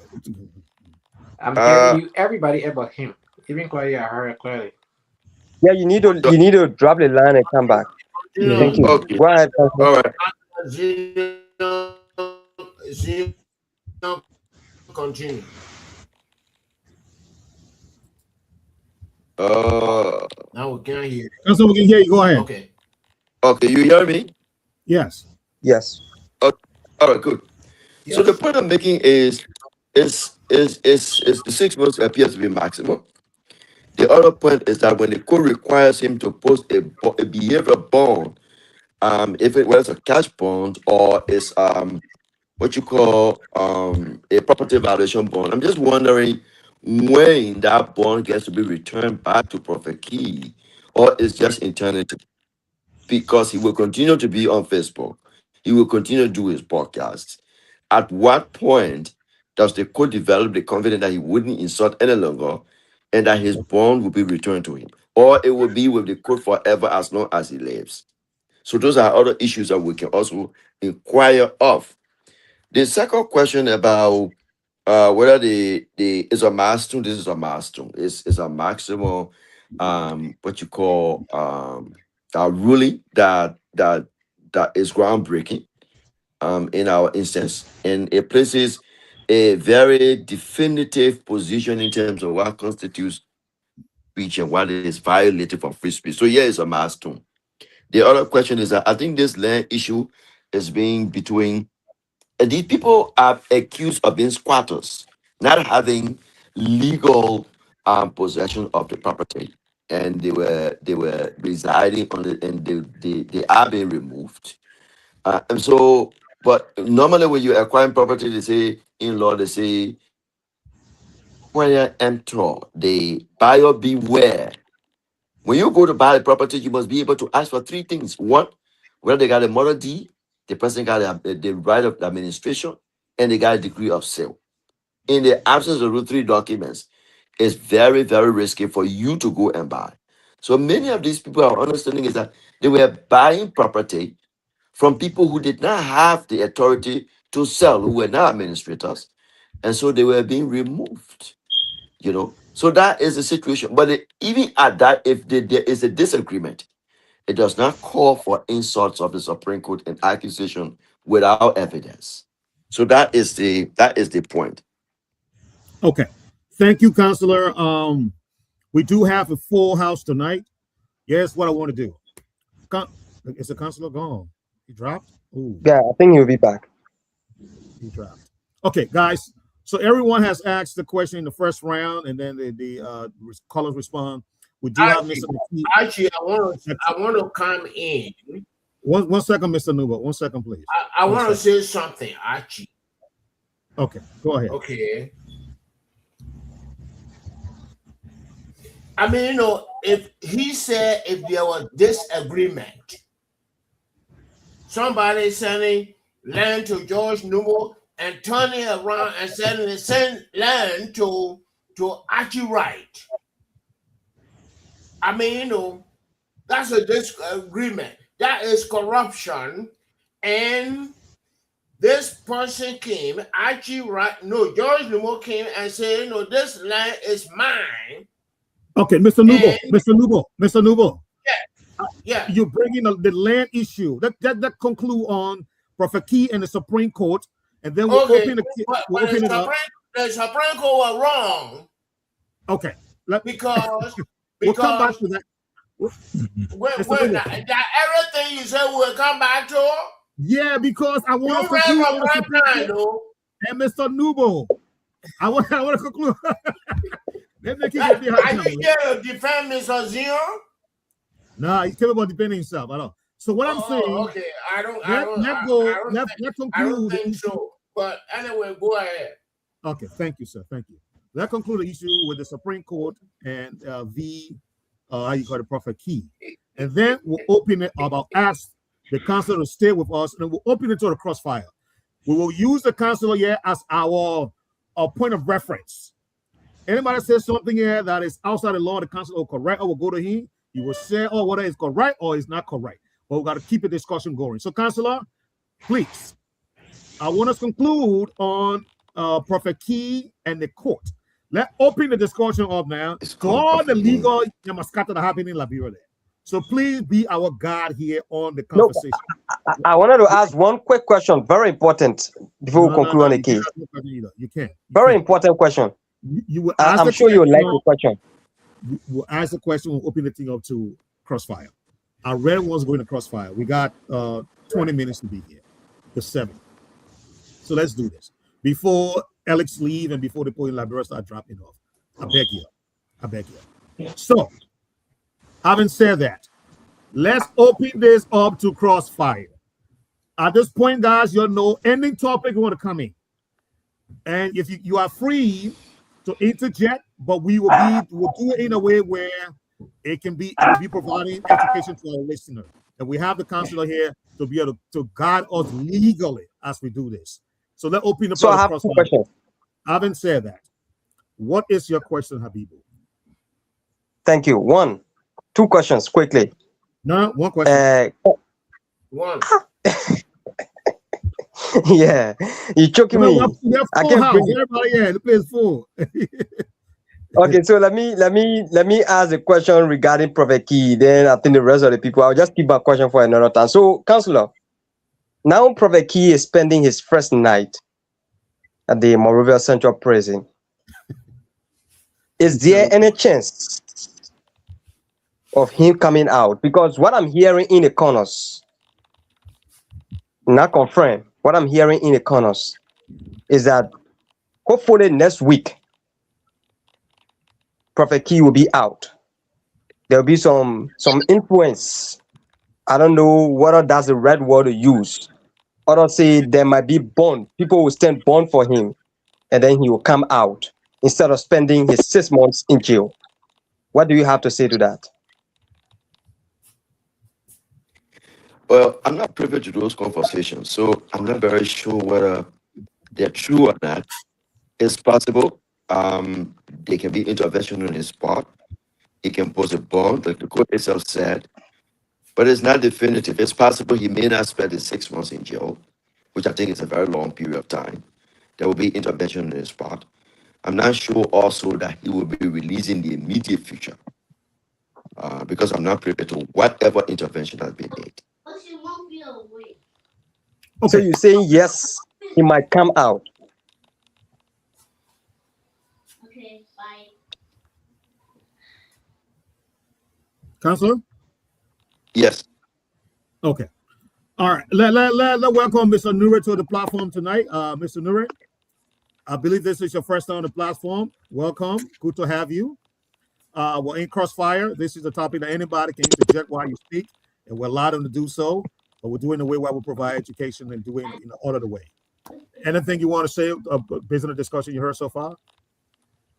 I'm hearing uh you, everybody about him. Even Claudia, I heard it clearly. Yeah, you need to so, drop the line and come back. Yeah. Thank Continue. you. okay, Go ahead, Pastor. all right. Zion, continue. Uh Now we can't hear. That's what we can hear you. Go ahead. Okay. okay, you hear me? Yes. Yes. Okay, all right, good. So the Yes. point I'm making is the 6 months appears to be maximum. The other point is that when the court requires him to post a behavioral bond, if it was a cash bond or is what you call a property valuation bond, I'm just wondering when that bond gets to be returned back to Prophet Key, or it's just eternity, because he will continue to be on Facebook. He will continue to do his podcasts. At what point does the court develop the confidence that he wouldn't insult any longer and that his bond will be returned to him? Or it will be with the court forever as long as he lives? So those are other issues that we can also inquire of. The second question about whether the is a milestone, this is a milestone. Is a maximum what you call ruling that is groundbreaking in our instance, and it places a very definitive position in terms of what constitutes speech and what is violated for free speech. So here is a milestone. The other question is that I think this land issue is being between these people are accused of being squatters, not having legal possession of the property, and they were residing on it, and they are being removed. And so, but normally when you acquire property, they say in law, they say acquire enter, the buyer beware. When you go to buy a property, you must be able to ask for three things. One, whether they got a mother deed, the person got the right of administration, and they got a degree of sale. In the absence of those three documents, it's very, very risky for you to go and buy. So many of these people, our understanding is that they were buying property from people who did not have the authority to sell, who were not administrators, and so they were being removed. So that is the situation. But even at that, if there is a disagreement, it does not call for insults of the Supreme Court and accusation without evidence. So that is the point. Okay. Thank you, Counselor. We do have a full house tonight. Here's what I want to do. Is the counselor gone? He dropped? Ooh, Yeah, I think he'll be back. he dropped. Okay, guys. So everyone has asked the question in the first round, and then the callers respond. We do have Mr. McKee. Actually, I want to come in. One second, Mr. Nuba. 1 second, please. I want to say something, Archie. Okay, go ahead. Okay. I mean, if he said if there was disagreement, somebody sending land to George Numo and turning around and send land to Archie Wright. I mean, that's a disagreement. That is corruption. And this person came, Archie Wright, George Numo came and said, this land is mine. Okay, Mr. Nubo. Yeah. You're bringing the land issue. That conclude on Prophet Key and the Supreme Court, and then we'll open it up. The Supreme Court was wrong. Okay. Because we'll come back to that. Wait, Mr. wait, Nubo. that everything you said will come back to? Yeah, because I want to You conclude read on the my Supreme mind, Court though. and Mr. Nubo. I want to conclude. Let me keep Are it behind you here to defend Mr. Zion? Nah, he's capable of defending himself. I don't. So what I'm Oh, saying, okay. let's I don't conclude the think issue. so. But anyway, go ahead. Okay, thank you, sir. Thank you. Let's conclude the issue with the Supreme Court and how you call it, Prophet Key. And then we'll open it up. I'll ask the counselor to stay with us, and then we'll open it to the crossfire. We will use the counselor here as our point of reference. Anybody says something here that is outside the law, the counselor will correct or will go to him. He will say, oh, whether it's correct or it's not correct. But we got to keep the discussion going. So, counselor, please, I want us to conclude on Prophet Key and the court. Let's open the discussion up now It's to called all the Prophet King. legal yamascata that happen in Liberia there. So please be our guide here on the No, conversation. I wanted to ask one quick question, very important, before we conclude on the You can't case. ask no question either. You can't. Very important question. You will ask I'm the sure you will like question. the question. We'll ask the question. We'll open the thing up to crossfire. Our red one's going to crossfire. We got 20 minutes to be here. The 7. So let's do this before Alex leave and before the point Liberia start dropping off. I beg you. I beg you. So, having said that, let's open this up to crossfire. At this point, guys, you know any topic you want to come in, and if you are free to interject, but we'll do it in a way where it will be providing education to our listener, and we have the counselor here to be able to guide us legally as we do this. So let's open up So I the have two crossfire. questions. Having said that, what is your question, Habibu? Thank you. Two questions quickly. No, one question. One. Yeah, you're choking me. We have I full can't house. bring it. Everybody here, the place is full. Okay, so let me ask a question regarding Prophet Key. Then I think the rest of the people, I'll just keep my question for another time. So, Counselor, now Prophet Key is spending his first night at the Monrovia Central Prison. Is there any chance of him coming out? Because what I'm hearing in the corners, not confirmed, what I'm hearing in the corners is that hopefully next week, Prophet Key will be out. There'll be some influence. I don't know whether that's the right word to use. Others say there might be bond. People will stand bond for him, and then he will come out instead of spending his 6 months in jail. What do you have to say to that? Well, I'm not privy to those conversations, so I'm not very sure whether they're true or not. It's possible. There can be intervention on his part. He can pose a bond, like the court itself said, but it's not definitive. It's possible he may not spend his 6 months in jail, which I think is a very long period of time. There will be intervention on his part. I'm not sure also that he will be released in the immediate future, because I'm not privy to whatever intervention has been made. Okay. So you're saying yes, he might come out. Okay, bye. Counselor? Yes. Okay. All right. Let welcome Mr. Nure to the platform tonight. Mr. Nure, I believe this is your first time on the platform. Welcome. Good to have you. We're in Crossfire. This is a topic that anybody can interject while you speak, and we're allowed them to do so. But we're doing the way where we provide education and doing it in an orderly way. Anything you want to say based on the discussion you heard so far?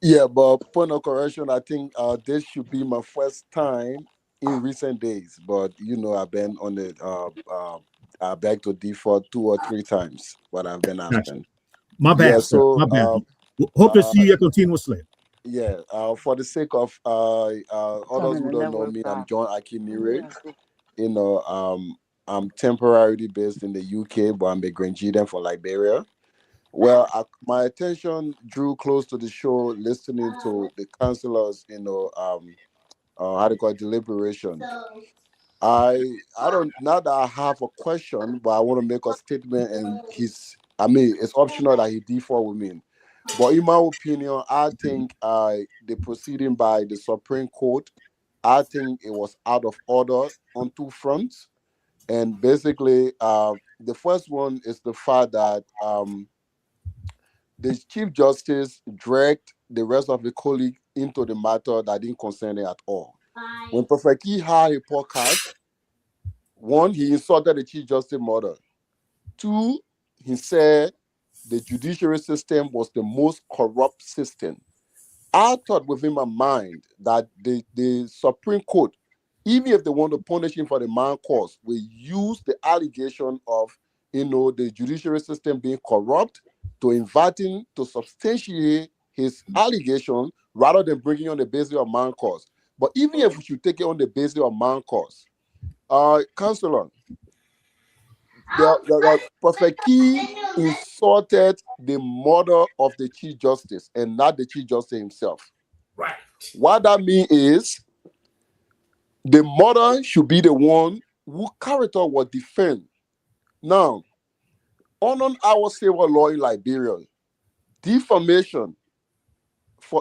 Yeah, but point of correction, I think this should be my first time in recent days. But I've been on the back to default 2 or 3 times. What I've been asking. My bad, yeah, sir. so My bad. Hope to see you continuously. Yeah, for the sake of others who don't know me, I'm John Akinire. I'm temporarily based in the UK, but I'm a Grenadian from Liberia. Well, my attention drew close to the show, listening to the counselors, how they call it, deliberation. I don't, not that I have a question, but I want to make a statement, and it's optional that he default with me. But in my opinion, I think the proceeding by the Supreme Court I think it was out of order on two fronts. And basically, the first one is the fact that the Chief Justice dragged the rest of the colleague into the matter that didn't concern it at all. When Prophet Key had a podcast, one, he insulted the Chief Justice mother. Two, he said the judiciary system was the most corrupt system. I thought within my mind that the Supreme Court, even if they want to punish him for the man cause, will use the allegation of the judiciary system being corrupt to invite him to substantiate his allegation rather than bringing on the basis of man cause. But even if we should take it on the basis of man cause, Councillor, the Prophet Key insulted the mother of the Chief Justice and not the Chief Justice himself. Right. What that means is the mother should be the one who character will defend. Now, on our civil law in Liberia, defamation,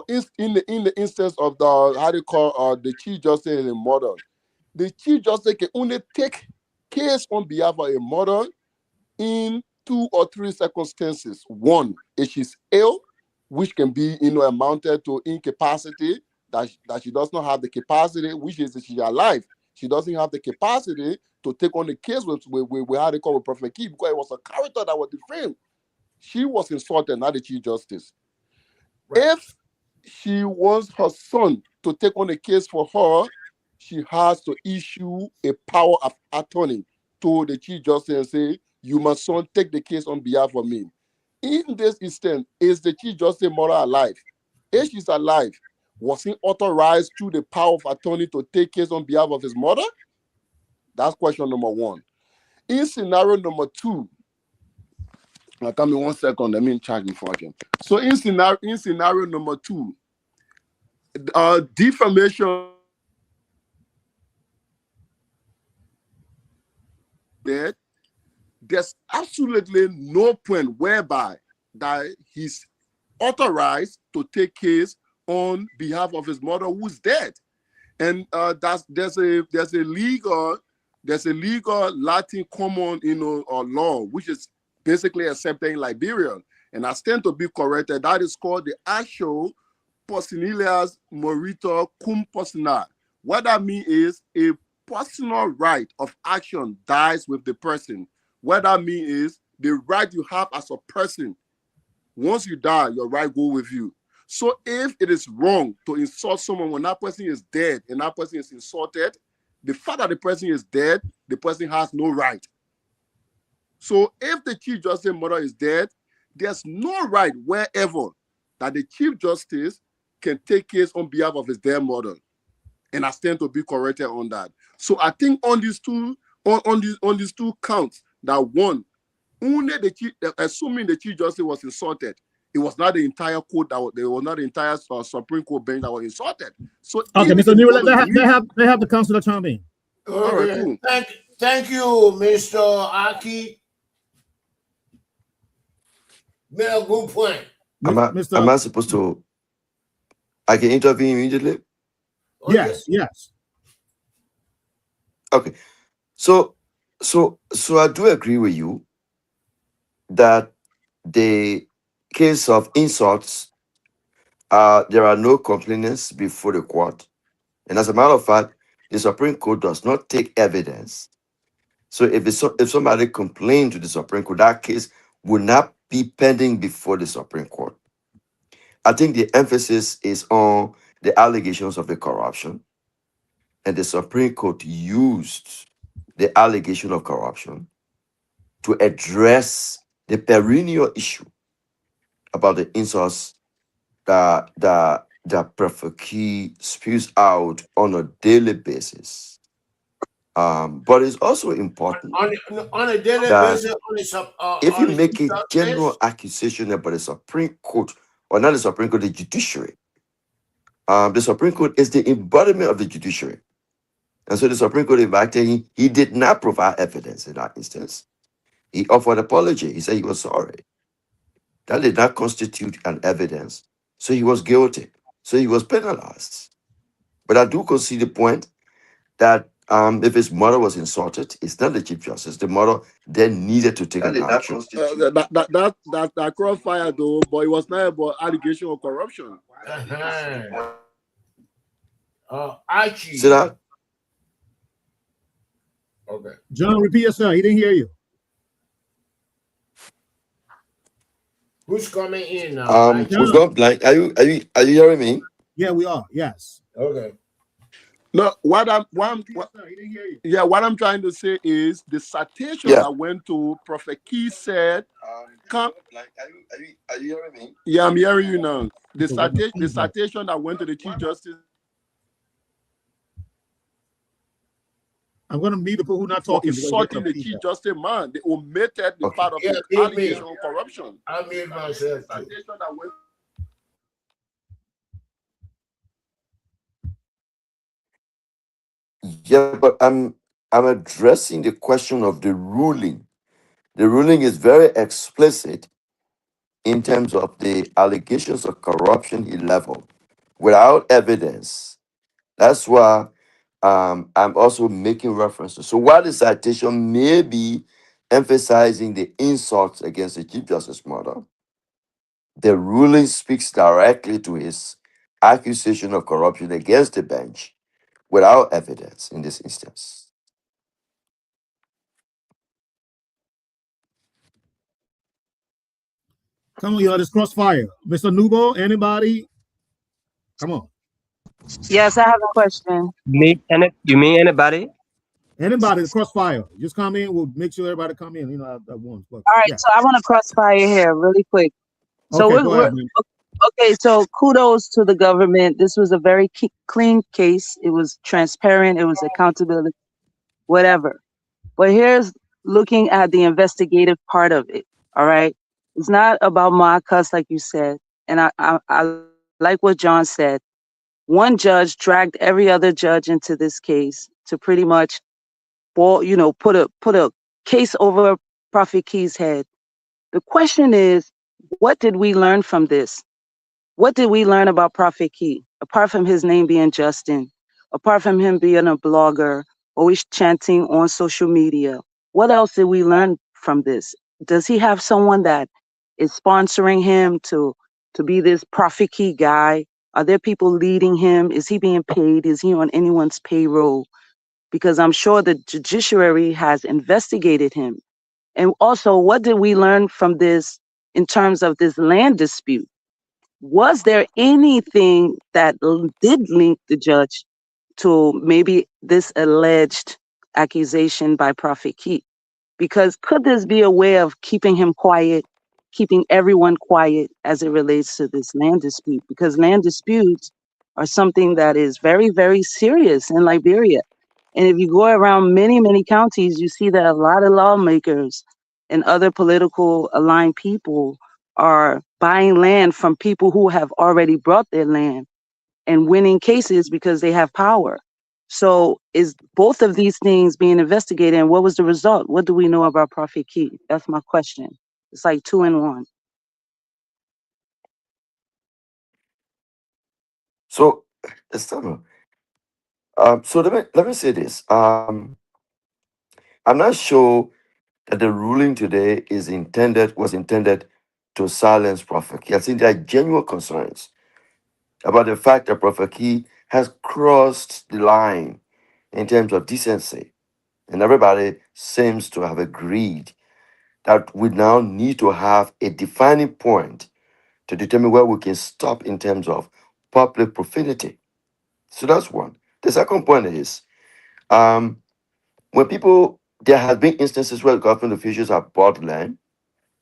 in the instance of the Chief Justice and the mother, the Chief Justice can only take case on behalf of a mother in 2 or 3 circumstances. One, if she's ill, which can be amounted to incapacity, that she does not have the capacity, which is if she's alive, she doesn't have the capacity to take on the case with how they call with Prophet Key, because it was a character that was defamed. She was insulted, not the Chief Justice. Right. If she wants her son to take on the case for her, she has to issue a power of attorney to the Chief Justice and say, you, my son, take the case on behalf of me. In this instance, is the Chief Justice mother alive? If she's alive, was he authorized through the power of attorney to take case on behalf of his mother? That's question number one. In scenario number two, now come in 1 second, let me check before I can. So in scenario number two, defamation, there's absolutely no point whereby that he's authorized to take case on behalf of his mother who's dead. And there's a legal Latin common law which is basically accepted in Liberia, and I stand to be corrected. That is called the actual personilias morita cum persona. What that means is a personal right of action dies with the person. What that means is the right you have as a person. Once you die, your right go with you. So if it is wrong to insult someone when that person is dead and that person is insulted, the fact that the person is dead, the person has no right. So if the Chief Justice mother is dead, there's no right wherever that the Chief Justice can take case on behalf of his dead mother. And I stand to be corrected on that. So I think on these two counts, that one, only assuming the Chief Justice was insulted, it was not the entire court there was not the entire Supreme Court bench that was insulted. So okay, Mr. Newell, they have the councillor chime in. Okay. All right, cool. Thank you, Mr. Aki. Made a good point. Am I supposed to? I can intervene immediately. Oh, yes. Okay, so I do agree with you that the case of insults, there are no complainants before the court, and as a matter of fact, the Supreme Court does not take evidence. So if somebody complained to the Supreme Court, that case would not be pending before the Supreme Court. I think the emphasis is on the allegations of the corruption, and the Supreme Court used the allegation of corruption to address the perennial issue about the insults that Prophet Key spews out on a daily basis. But it's also important on a daily basis. If you make a general accusation about the Supreme Court, or not the Supreme Court, the judiciary, the Supreme Court is the embodiment of the judiciary. And so the Supreme Court invited him. He did not provide evidence in that instance. He offered apology. He said he was sorry. That did not constitute an evidence. So he was guilty. So he was penalized. But I do concede the point that if his mother was insulted, it's not the Chief Justice. The mother then needed to take an action. That crossfire though, but it was not about allegation of corruption. Uh-huh. See Archie. that? Okay. John, repeat yourself. He didn't hear you. Who's coming in now? We've Archie. John. got like, are you hearing me? Yeah, we are. Yes. Okay. No, Repeat yourself. He didn't hear you. yeah, what I'm trying to say is the citation Yeah. that went to Prophet Key said, come, Like, are you hearing me? yeah, I'm hearing you now. The So what the citation, the feedback? citation that went to the Chief Justice I'm going to mute the people who not for talking because we get insulting some the Chief feedback. Justice, man, they omitted the Okay. part of Yeah, the mute me. allegation of corruption. I mute myself too. Citation that went Yeah, but I'm addressing the question of the ruling. The ruling is very explicit in terms of the allegations of corruption he leveled without evidence. That's why I'm also making references. So while the citation may be emphasizing the insults against the Chief Justice mother, the ruling speaks directly to his accusation of corruption against the bench without evidence in this instance. Come on, y'all. This crossfire. Mr. Nubo, anybody? Come on. Yes, I have a question. You mean anybody? Anybody, the crossfire. Just come in. We'll make sure everybody come in, at once. But All right, yeah. so I want to crossfire here really quick. So Okay, go ahead, man. okay. So kudos to the government. This was a very clean case. It was transparent. It was accountability, whatever. But here's looking at the investigative part of it. All right, it's not about Marcus like you said, and I like what John said. One judge dragged every other judge into this case to pretty much, put a case over Prophet Key's head. The question is, what did we learn from this? What did we learn about Prophet Key, apart from his name being Justin, apart from him being a blogger, always chanting on social media? What else did we learn from this? Does he have someone that is sponsoring him to be this Prophet Key guy? Are there people leading him? Is he being paid? Is he on anyone's payroll? Because I'm sure the judiciary has investigated him. And also, what did we learn from this in terms of this land dispute? Was there anything that did link the judge to maybe this alleged accusation by Prophet Key? Because could this be a way of keeping him quiet, keeping everyone quiet as it relates to this land dispute? Because land disputes are something that is very, very serious in Liberia. And if you go around many, many counties, you see that a lot of lawmakers and other political aligned people are buying land from people who have already brought their land and winning cases because they have power. So is both of these things being investigated, and what was the result? What do we know about Prophet Key? That's my question. It's like two in one. So, Esther, so let me say this. I'm not sure that the ruling today was intended to silence Prophet Key. I think there are genuine concerns about the fact that Prophet Key has crossed the line in terms of decency. And everybody seems to have agreed that we now need to have a defining point to determine where we can stop in terms of public profanity. So that's one. The second point is um, there have been instances where government officials have bought land,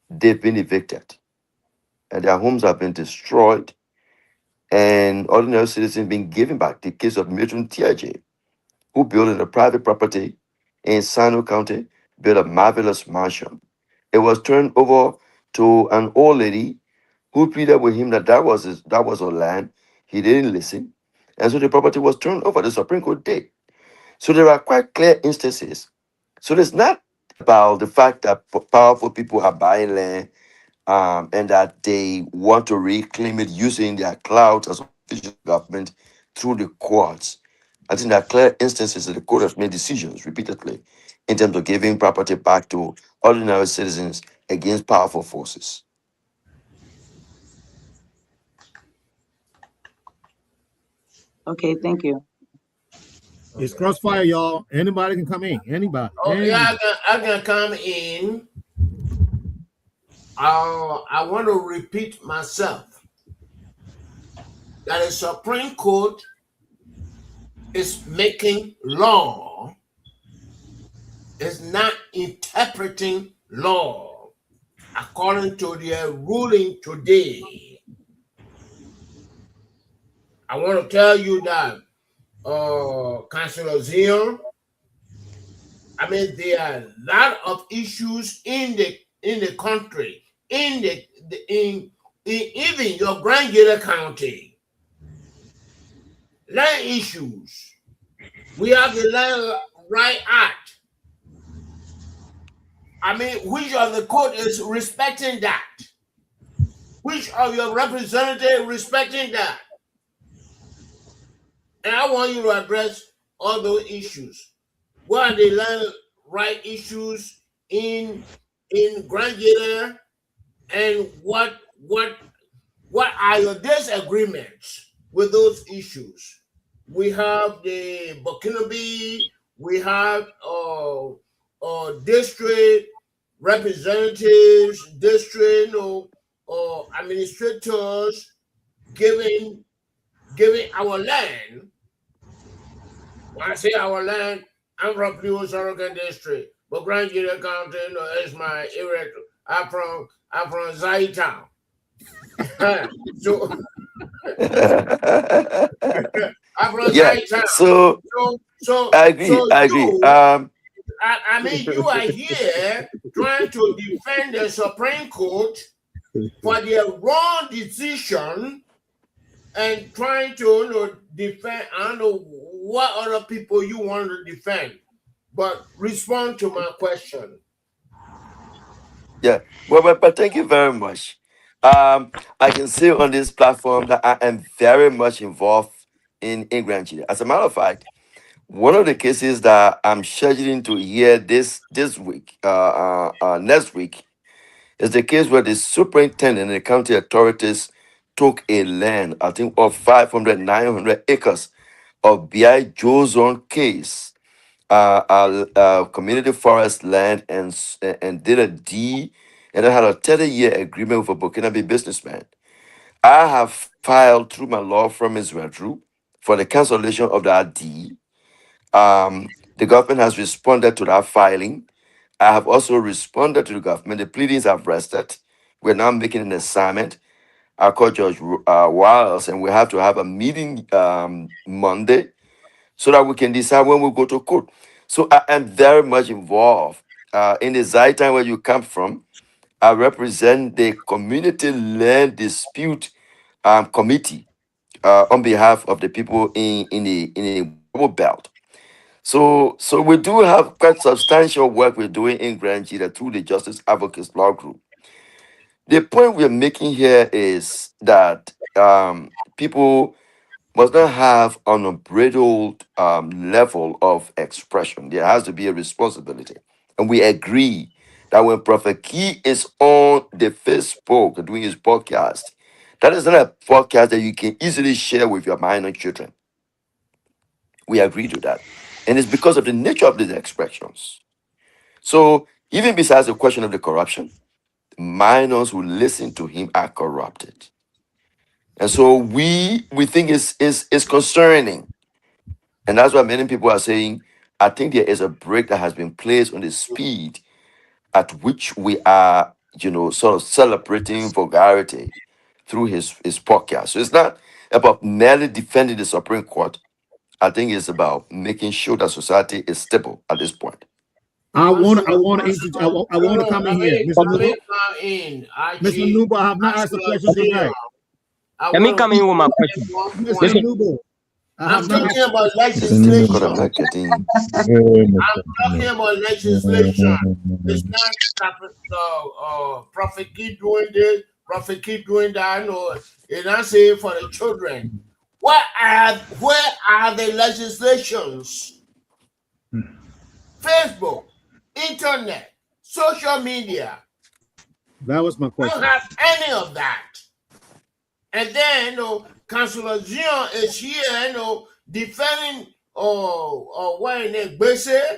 they've been evicted, and their homes have been destroyed, and ordinary citizens being given back. The case of Milton TJ, who built in a private property in Sino County, built a marvelous mansion. It was turned over to an old lady who pleaded with him that that was her land. He didn't listen. And so the property was turned over. The Supreme Court did. So there are quite clear instances. So it's not about the fact that powerful people are buying land and that they want to reclaim it using their clout as official government through the courts. I think there are clear instances that the court has made decisions repeatedly in terms of giving property back to ordinary citizens against powerful forces. Okay, thank you. It's crossfire, y'all. Anybody can come in. Anybody. Oh, yeah, Anybody. I can come in. I want to repeat myself that the Supreme Court is making law, is not interpreting law according to their ruling today. I want to tell you that, Councillor Zion, I mean, there are a lot of issues in the country, in even your Grand Gator County. Land issues. We have the Land Right Act. I mean, which of the court is respecting that? Which of your representatives respecting that? And I want you to address all those issues. What are the land right issues in Grand Gator, and what are your disagreements with those issues? We have the Burkinabe, we have district representatives, district or administrators giving our land. When I say our land, I'm from New Sorokan district, but Grand Gator County, is my area. I'm from Zai Town. So I'm from Yeah. Zai Town. So I agree. So I agree. I mean, you are here trying to defend the Supreme Court for their wrong decision and trying to defend. I don't know what other people you want to defend, but respond to my question. Yeah. Well, but thank you very much. I can see on this platform that I am very much involved in Grand Chile. As a matter of fact, one of the cases that I'm scheduling to hear this week, next week, is the case where the superintendent and the county authorities took a land, I think, of 500, 900 acres of B.I. Joe Zone case, community forest land, and did a deed, and I had a 30-year agreement with a Burkinabe businessman. I have filed through my law firm Israel Drew for the cancellation of that deed. The government has responded to that filing. I have also responded to the government. The pleadings have rested. We're now making an assignment. I called Judge Wiles, and we have to have a meeting Monday so that we can decide when we go to court. So I am very much involved in the Zaitan where you come from. I represent the Community Land Dispute Committee on behalf of the people in the Bible Belt. So we do have quite substantial work we're doing in Grand Chile through the Justice Advocates Law Group. The point we're making here is that people must not have an unbridled level of expression. There has to be a responsibility. And we agree that when Prophet Key is on the Facebook doing his podcast, that is not a podcast that you can easily share with your minor children. We agree to that. And it's because of the nature of these expressions. So even besides the question of the corruption, minors who listen to him are corrupted. And so we think it's concerning. And that's why many people are saying, I think there is a break that has been placed on the speed at which we are, sort of celebrating vulgarity through his podcast. So it's not about merely defending the Supreme Court. I think it's about making sure that society is stable at this point. I want to come in here, Mr. Nuba. Mr. Nuba, I have not asked the questions tonight. Let me come in with my question. Mr. Nuba, I'm talking about legislation. I'm not getting. I'm talking about legislation. It's not Prophet Key doing this, Prophet Key doing that. No, it's not saying for the children. where are the legislations? Facebook, internet, social media. That was my We don't question. have any of that. And then, Councillor Zion is here, defending or what in it, Bese.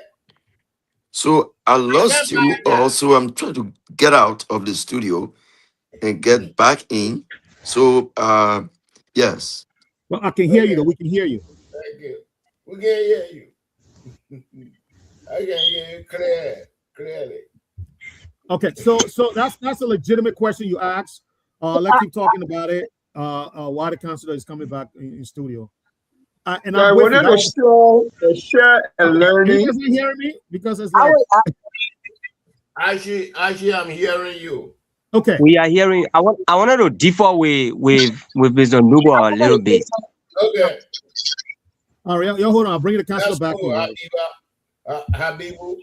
So I I can't lost buy you. that. Also, I'm trying to get out of the studio and get back in. So yes. Well, I can hear you Okay, though. We can hear you. thank you. We can hear you. I can hear you clearly. Okay, so that's a legitimate question you asked. Let's keep talking about it. Why the counselor is coming back in studio, and So I'm I with you. wanted That to was. share a Are you learning. guys not hearing me? Because it's I like, would, Actually, I'm hearing you. okay, We are hearing. I wanted to differ with Mr. Nubo a little bit. Okay, all right, yo, hold on. I'll bring the counselor that's back cool, in, guys. Habibu.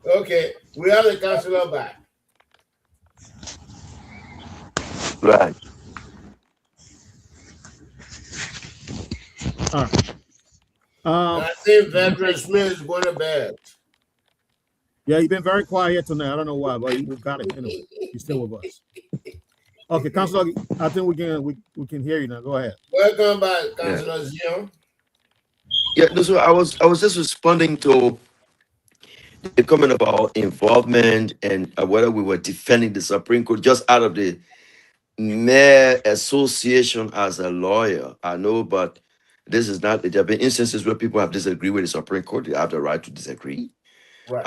Okay, we have the councillor back. Right. All right. I think Veteran Smith is going to bed. Yeah, he's been very quiet tonight. I don't know why, but we got him anyway. He's still with us. Okay, counselor, I think we can hear you now. Go ahead. Welcome back, Yeah. Councillor Zion. Yeah. No, so I was just responding to the comment about involvement and whether we were defending the Supreme Court just out of the mere association as a lawyer. I know, but this is not. There have been instances where people have disagreed with the Supreme Court. They have the right to disagree. Right.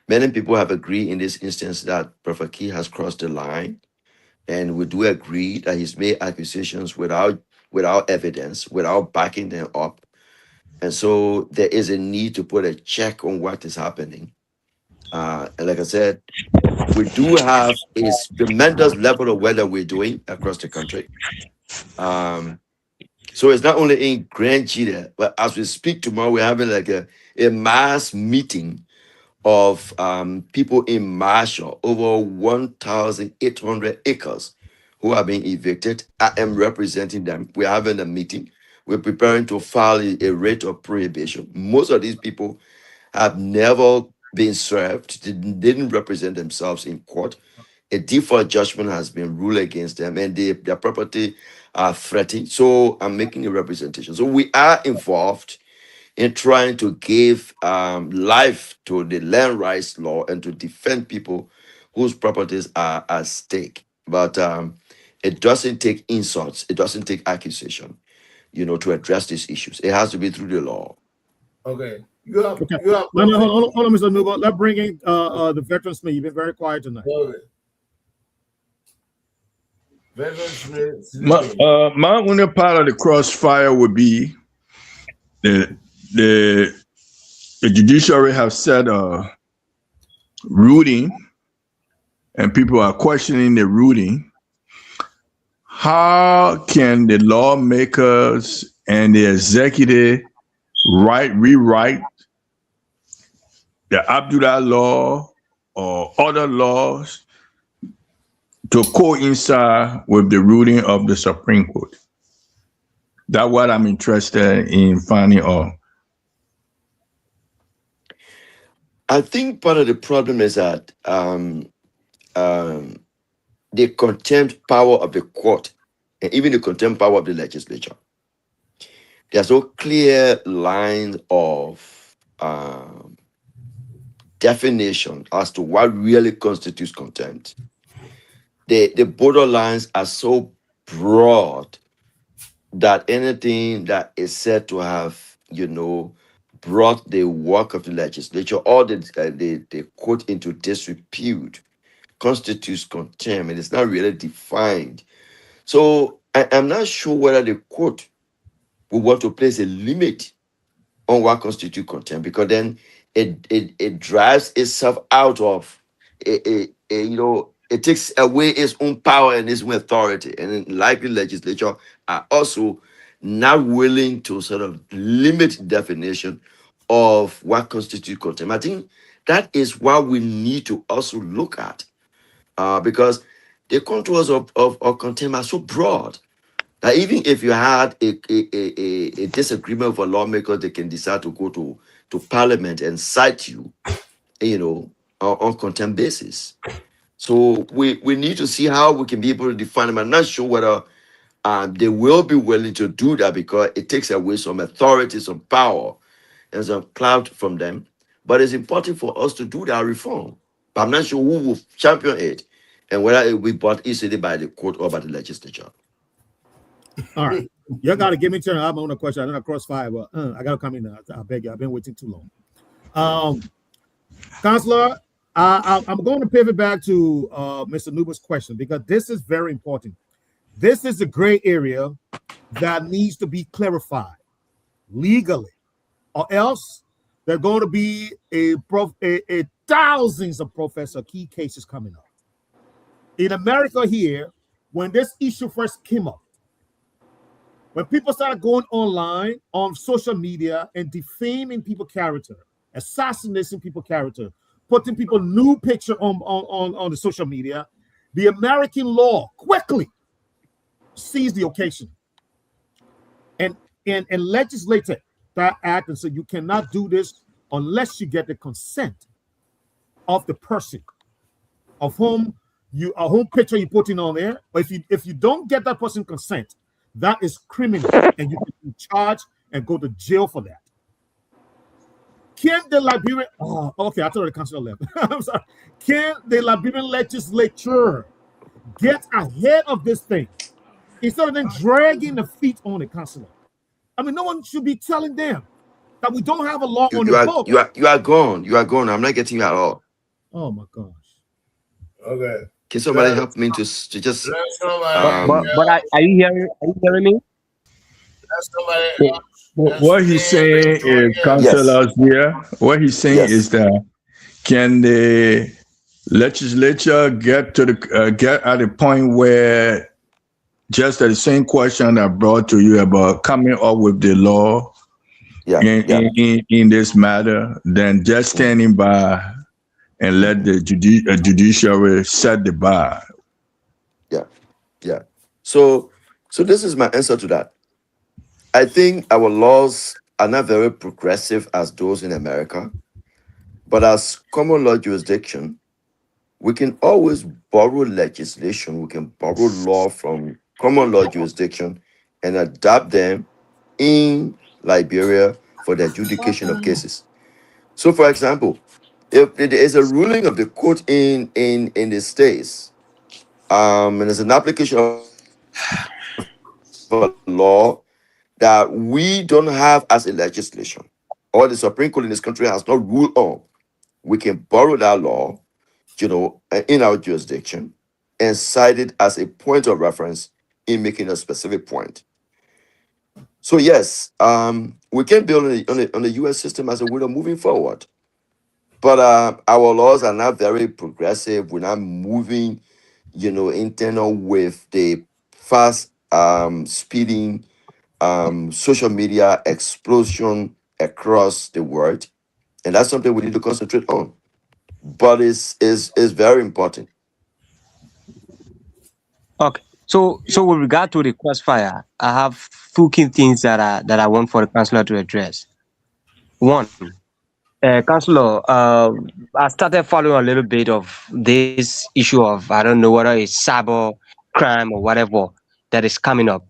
Many people have agreed in this instance that Prophet Key has crossed the line, and we do agree that he's made accusations without evidence, without backing them up, and so there is a need to put a check on what is happening. And like I said, we do have a tremendous level of weather we're doing across the country. Um, so it's not only in Grand Chile, but as we speak tomorrow, we're having like a mass meeting of people in Marshall, over 1,800 acres who are being evicted. I am representing them. We're having a meeting. We're preparing to file a rate of prohibition. Most of these people have never been served, didn't represent themselves in court. A default judgment has been ruled against them, and their property are threatened. So I'm making a representation. So we are involved in trying to give life to the land rights law and to defend people whose properties are at stake. But it doesn't take insults, it doesn't take accusation, to address these issues. It has to be through the law. Okay. You have Okay. No, Prophet. hold on, Mr. Nuba. Let's bring in the veteran Smith. You've been very quiet tonight. Okay. Veteran Smith. My only part of the crossfire would be the the judiciary have said ruling, and people are questioning the ruling. How can the lawmakers and the executive rewrite the Abdullah law or other laws to coincide with the ruling of the Supreme Court? That's what I'm interested in finding out. I think part of the problem is that the contempt power of the court and even the contempt power of the legislature. There's no clear line of definition as to what really constitutes contempt. The borderlines are so broad that anything that is said to have, brought the work of the legislature or the court into disrepute constitutes contempt, and it's not really defined. So I'm not sure whether the court will want to place a limit on what constitutes contempt, because then it drives itself out of it takes away its own power and its own authority, and then likely legislature are also not willing to sort of limit definition of what constitutes contempt. I think that is what we need to also look at, because the contours of contempt are so broad that even if you had a disagreement with a lawmaker, they can decide to go to parliament and cite you, on contempt basis. So we need to see how we can be able to define them. I'm not sure whether they will be willing to do that because it takes away some authority, some power, and some clout from them. But it's important for us to do that reform. But I'm not sure who will champion it and whether it will be brought easily by the court or by the legislature. All right. You got to give me a turn. I'm on a question. I don't know crossfire, but I got to come in now. I beg you. I've been waiting too long. Counselor, I'm going to pivot back to Mr. Nuba's question because this is very important. This is a gray area that needs to be clarified legally, or else there are going to be a thousands of Professor Key cases coming up. In America here, when this issue first came up, when people started going online on social media and defaming people's character, assassinating people's character, putting people new picture on the social media, the American law quickly seized the occasion and legislated that act and said you cannot do this unless you get the consent of the person of whom picture you putting on there. But if you don't get that person consent, that is criminal, and you can be charged and go to jail for that. Can the Liberian? Oh, okay. I thought the council left. I'm sorry. Can the Liberian legislature get ahead of this thing instead of then dragging the feet on the councilor? I mean, no one should be telling them that we don't have a law on the book. You are gone. You are gone. I'm not getting you at all. Oh my gosh. Okay. Can somebody help me to just Let somebody But are you hearing? Are you hearing me? let somebody What he's saying is, councillors here, what he's saying is that can the legislature get to the get at a point where just the same question I brought to you about coming up with the law in this matter, than just standing by and let the judiciary set the bar. Yeah. So this is my answer to that. I think our laws are not very progressive as those in America, but as common law jurisdiction, we can always borrow legislation. We can borrow law from common law jurisdiction and adapt them in Liberia for the adjudication of cases. So, for example, if there is a ruling of the court in the states, and there's an application of a law that we don't have as a legislation, or the Supreme Court in this country has not ruled on, we can borrow that law, in our jurisdiction and cite it as a point of reference in making a specific point. So yes, we can build on the U.S. system as a way of moving forward. But our laws are not very progressive. We're not moving, internal with the fast speeding social media explosion across the world. And that's something we need to concentrate on. But it's very important. Okay. So with regard to the crossfire, I have two key things that I want for the councillor to address. One, councillor, I started following a little bit of this issue of, I don't know whether it's cyber crime or whatever that is coming up.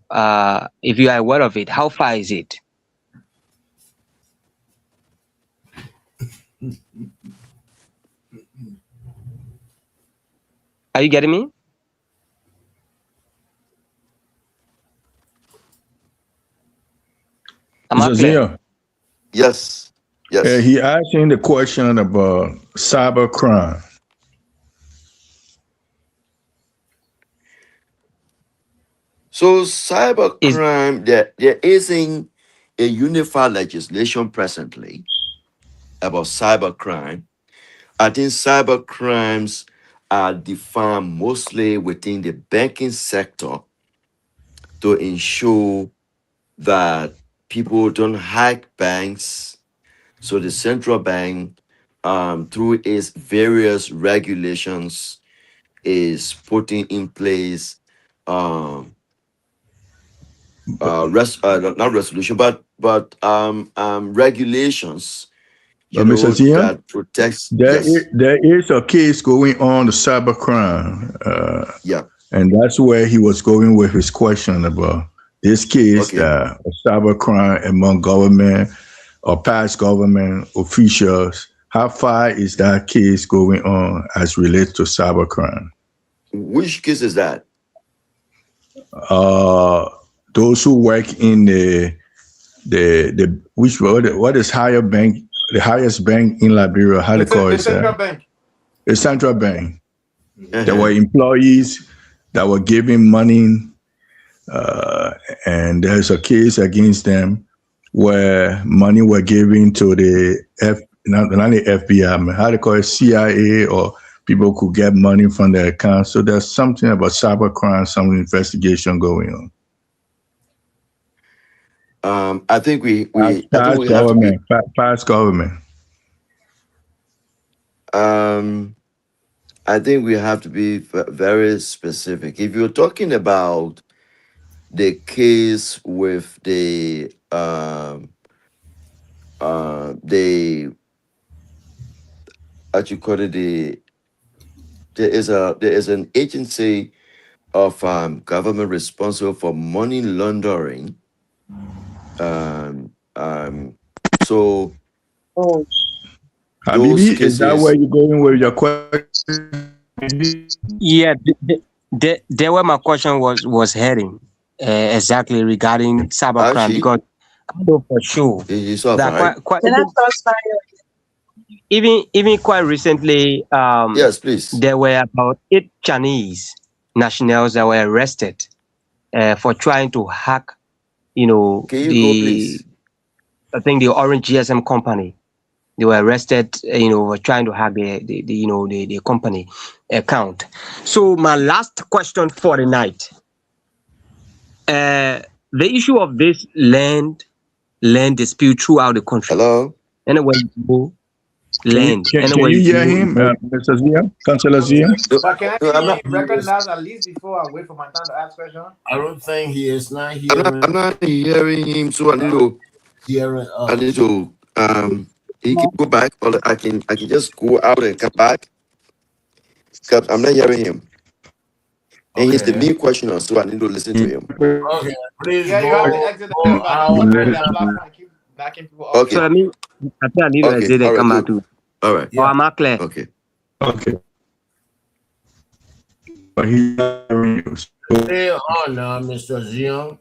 If you are aware of it, how far is it? Are you getting me? Am I clear? Yes. He asking the question about cyber crime. So cybercrime, there isn't a unified legislation presently about cybercrime. I think cybercrimes are defined mostly within the banking sector to ensure that people don't hack banks. So the central bank, through its various regulations, is putting in place not resolution, but regulations, Mr. Zion, that protects. Yes. there is a case going on, the cybercrime, Yeah. and that's where he was going with his question about this case, Okay. cybercrime among government or past government officials. How far is that case going on as relates to cybercrime? Which case is that? Uh, those who work in the what is higher bank, the highest bank in Liberia? How they call The it? central bank. The central bank. There were Uh-huh. employees that were giving money, and there's a case against them where money were given to the not the FBI, how they call it, CIA, or people could get money from their accounts. So there's something about cybercrime, some investigation going on. I think we Past have to be. government, past government. I think we have to be very specific. If you're talking about the case with the what you call it, there is an agency of government responsible for money laundering. So Oh, those Habibi, is that where cases. you're going with your question? Yeah, there where my question was heading, exactly regarding cybercrime, Actually, because I know for sure it's all that right. quite can I first find even quite recently, Yes, please. there were about 8 Chinese nationals that were arrested for trying to hack, Can you go, please? I think the Orange GSM company. They were arrested, for trying to hack the company account. So my last question for the night, the issue of this land dispute throughout the country. Hello. Anywhere you go, land. Can Anywhere you you hear go, him, Mr. Zia, Councillor Zia? No, But can I no, I'm see not. him recognize at least before I wait for my time to ask question? I don't think he is not I'm hearing not hearing him. So hearing I need us. to he can go back, or I can just go out and come back because I'm not hearing him. And he's the Okay. main questioner, so I need to listen to him. Okay. Please Yeah, you have to go exit the go app by out moderating and their platform and keep backing people up. so Okay. I mean, I think I need to Okay. exit All and right. come back Good. to. All right. Or am I clear? Okay. Okay. But he's not hearing you. stay on now, Mr. Zion.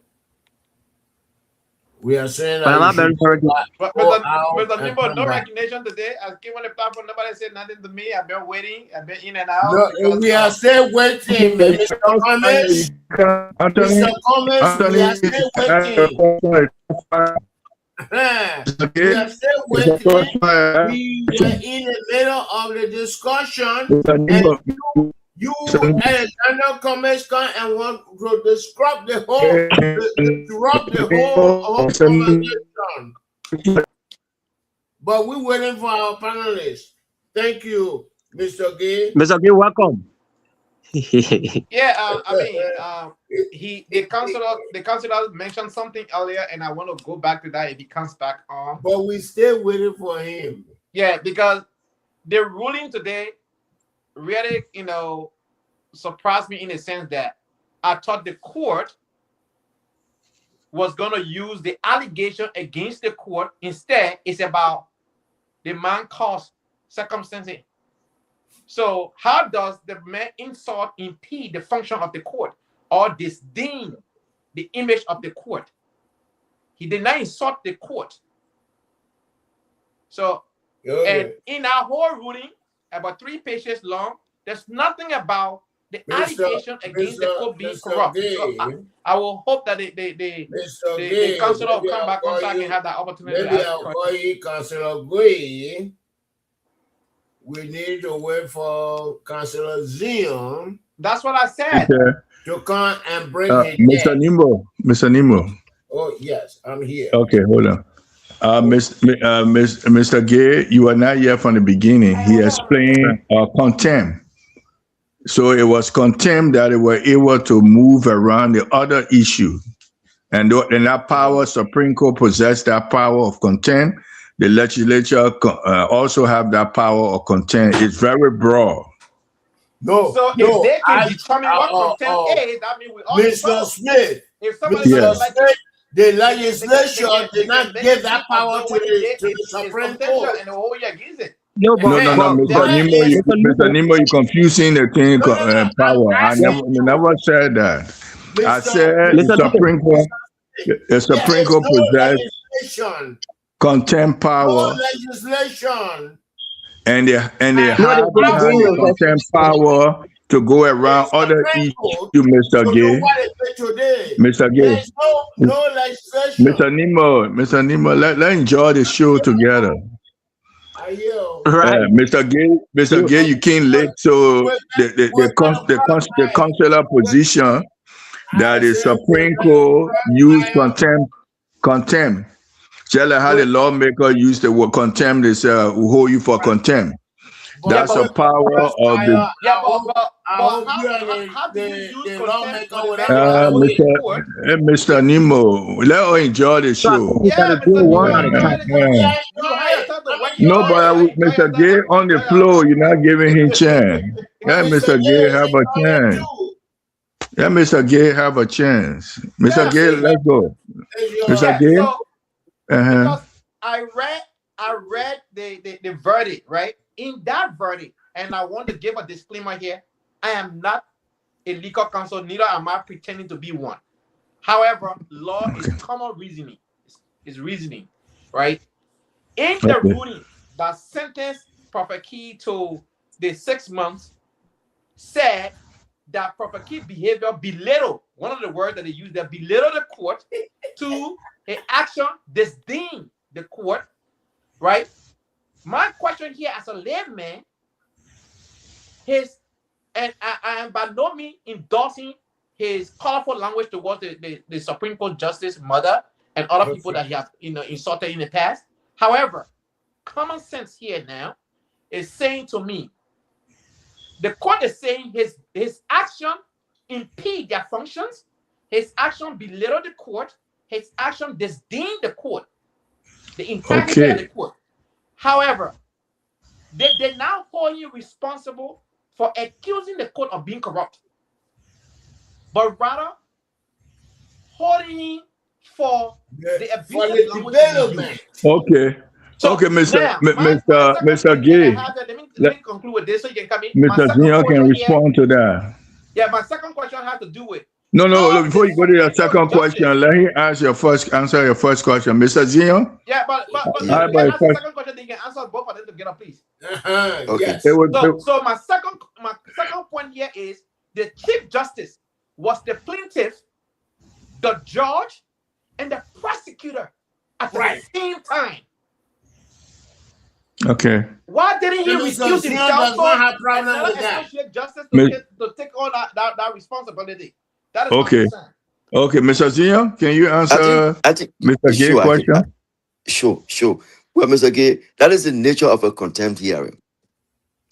We are saying But that am you I should very sorry? But go out Mr. and Nimbo, come no back. recognition today. I came on the platform, nobody said nothing to me. I've been waiting. I've been in and out No, because we are still waiting, Mr. Gomez. Mr. Gomez, we are still waiting. We are still waiting. We were in the middle of the discussion, and you Alexander Gomez come and want to disrupt the whole conversation. But we're waiting for our panelists. Thank you, Mr. Gay. Mr. Gay, welcome. yeah, I mean, the counselor mentioned something earlier, and I want to go back to that if he comes back on. But we still waiting for him. Yeah, because the ruling today really, surprised me in the sense that I thought the court was going to use the allegation against the court. Instead, it's about the man caused circumstances. So how does the man insult impede the function of the court or disdain the image of the court? He did not insult the court. So, and in our whole ruling, about 3 pages long, there's nothing about the allegation against the court being corrupt. So I will hope that the counselor will come back on so I can have that opportunity to Maybe ask I'll questions. call you Councillor Gray. We need to wait for Councillor Zion. That's what I said. To come and bring his Mr. Nimbo. Oh, yes, I'm here. Okay, hold on. Mr. Gay, you are not here from the beginning. He explained contempt. So it was contempt that they were able to move around the other issue. And that power, Supreme Court possessed that power of contempt. The legislature also have that power of contempt. It's very broad. No, So if no, they can determine what contempt is, that means we all in Mr. trouble. Smith, If somebody Mr. doesn't like Smith, the they legislation did not make give it that seem as power though to what he the did is Supreme contemptuous Court. and the whole year against it. No, No, but Mr. That Nemo, is Mr. Nemo, you're confusing the thing, no. power. I I'm never said that. I Mr. said the Mr. Bishop, Supreme Court, the There Supreme is Court no possessed legislation, contempt no power, legislation. and they I have no, have they that bring absolute no contempt power to go around The other Supreme issues, Court Mr. to do Gay. what it did today. Mr. There Gay. is no legislation. Mr. Nemo, let's enjoy the show together. I yield. right. Mr. Gay, you came late, so the consular position that I the said Supreme Court used contempt. Just like how the lawmaker used the word contempt, they say, "Who hold you for contempt?" That's a power of the. Yeah, but hope how, you and how do you use the contempt lawmaker for the will man not who has to go to the Mr. court? Mr. Nemo, let us enjoy the So I think show. we gotta Yeah, do Mr. Nemo, one at a enjoy time. it. Come Yeah. on. You hire yourself to work your No, lawyer, but right? You hire Mr. yourself Gay to on the enjoy floor, yourself. you're not giving him chance. Yeah, Mr. Gay have a chance. Yeah, Mr. Gay have a chance. Mr. Yeah, Gay, let's go. Mr. yeah. Gay. So Uh-huh. because I read the verdict, right? In that verdict, and I want to give a disclaimer here. I am not a legal counsel, neither am I pretending to be one. However, law is common reasoning. Is reasoning, right? In the Okay. ruling that sentenced Prophet Key to the 6 months, said that Prophet Key behavior belittled, one of the words that they used there, belittled the court to an action disdain the court, right? My question here as a layman, and I am by no means endorsing his colorful language towards the Supreme Court Justice Mother and other people that he has insulted in the past. However, common sense here now is saying to me, the court is saying his action impede their functions, his action belittle the court, his action disdain the court, the integrity of the court. However, they did not hold you responsible for accusing the court of being corrupt, but rather holding him for the abusive language that he used. Okay. So okay, Mr. now, Mr. Gay. Let me conclude with this so you can come in. Mr. Junior can respond to that. Yeah, my second question has to do with No, before you go to your second question, let him answer your first question. Mr. Zion? Yeah, but you Yeah. can answer the second question, then you can answer both of them together, please. Okay. Yes. So my second point here is the Chief Justice was the plaintiff, the judge, and the prosecutor at the same time. Okay. Why didn't he refuse himself for another associate justice to take on that responsibility? That is my concern. Okay, Mr. Zion, can you answer I think Mr. Gay's question? Sure. Well, Mr. Gay, that is the nature of a contempt hearing.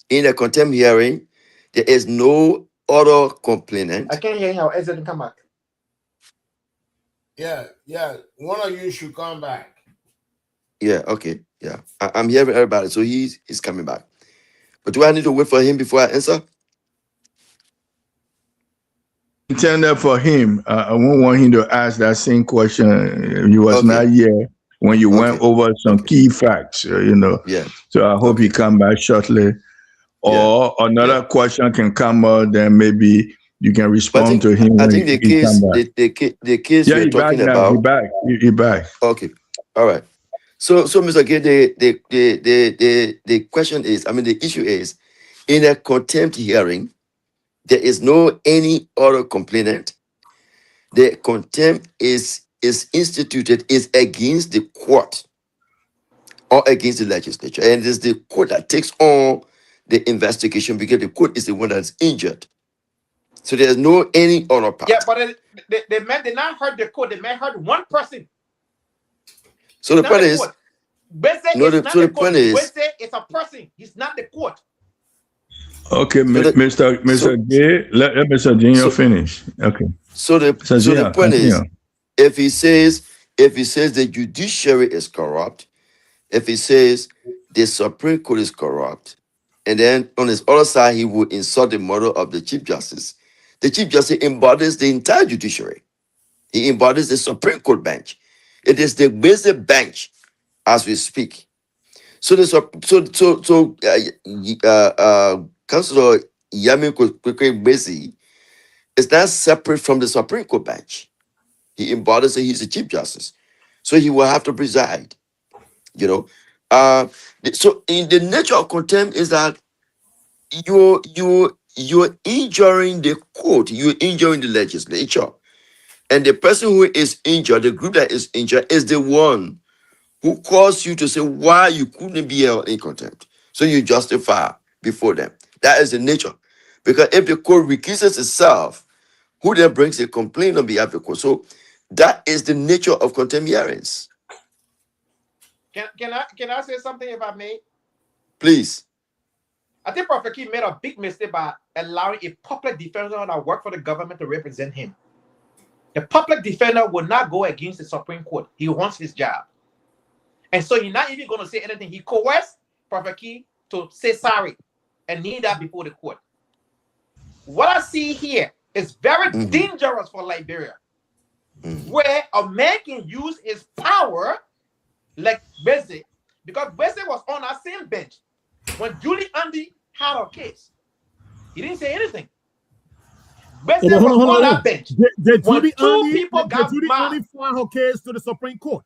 In a contempt hearing, there is no other complainant. I can't hear you. Is it come back? Yeah. One of you should come back. Yeah, okay. Yeah. I'm hearing everybody, so he's coming back. But do I need to wait for him before I answer? Intended for him. I won't want him to ask that same question. He was not here when you went over some key facts, Yeah. So I hope he come back shortly. Or another question can come up, then maybe you can respond to him. I think the case yeah, we're talking about. He back. Okay. All right. So Mr. Gay, the question is, the issue is, in a contempt hearing, there is no any other complainant. The contempt is instituted is against the court or against the legislature, and it is the court that takes on the investigation because the court is the one that's injured. So there's no any other part. Yeah, but the man did not hurt the court. The man hurt one person. So the point is, the point is, it's a person. He's not the court. Okay, So the Mr. so Gay, let Mr. Junior so finish. Okay. Mr. so the Junior, point is, continue. if he says the judiciary is corrupt, if he says the Supreme Court is corrupt, and then on his other side he would insult the model of the Chief Justice. The Chief Justice embodies the entire judiciary. He embodies the Supreme Court bench. It is the basic bench as we speak. So the Councilor Yami Kwekwe Besi is not separate from the Supreme Court bench. He embodies it. He's the Chief Justice, so he will have to preside. You know, so in the nature of contempt is that you're injuring the court, you're injuring the legislature, and the person who is injured, the group that is injured, is the one who caused you to say why you couldn't be held in contempt. So you justify before them. That is the nature. Because if the court recuses itself, who then brings a complaint on behalf of the court? So that is the nature of contempt hearings. Can I say something if I may? Please. I think Prophet Key made a big mistake by allowing a public defender that worked for the government to represent him. The public defender will not go against the Supreme Court. He wants his job. And so he's not even going to say anything. He coerced Prophet Key to say sorry and kneel that before the court. What I see here is very dangerous for Liberia, where a man can use his power like Bese, because Bese was on that same bench when Julie Andy had her case. He didn't say anything. Bese was on that bench. Did when Judy two Andy, people got Judy mad. Andy file her case to the Supreme Court?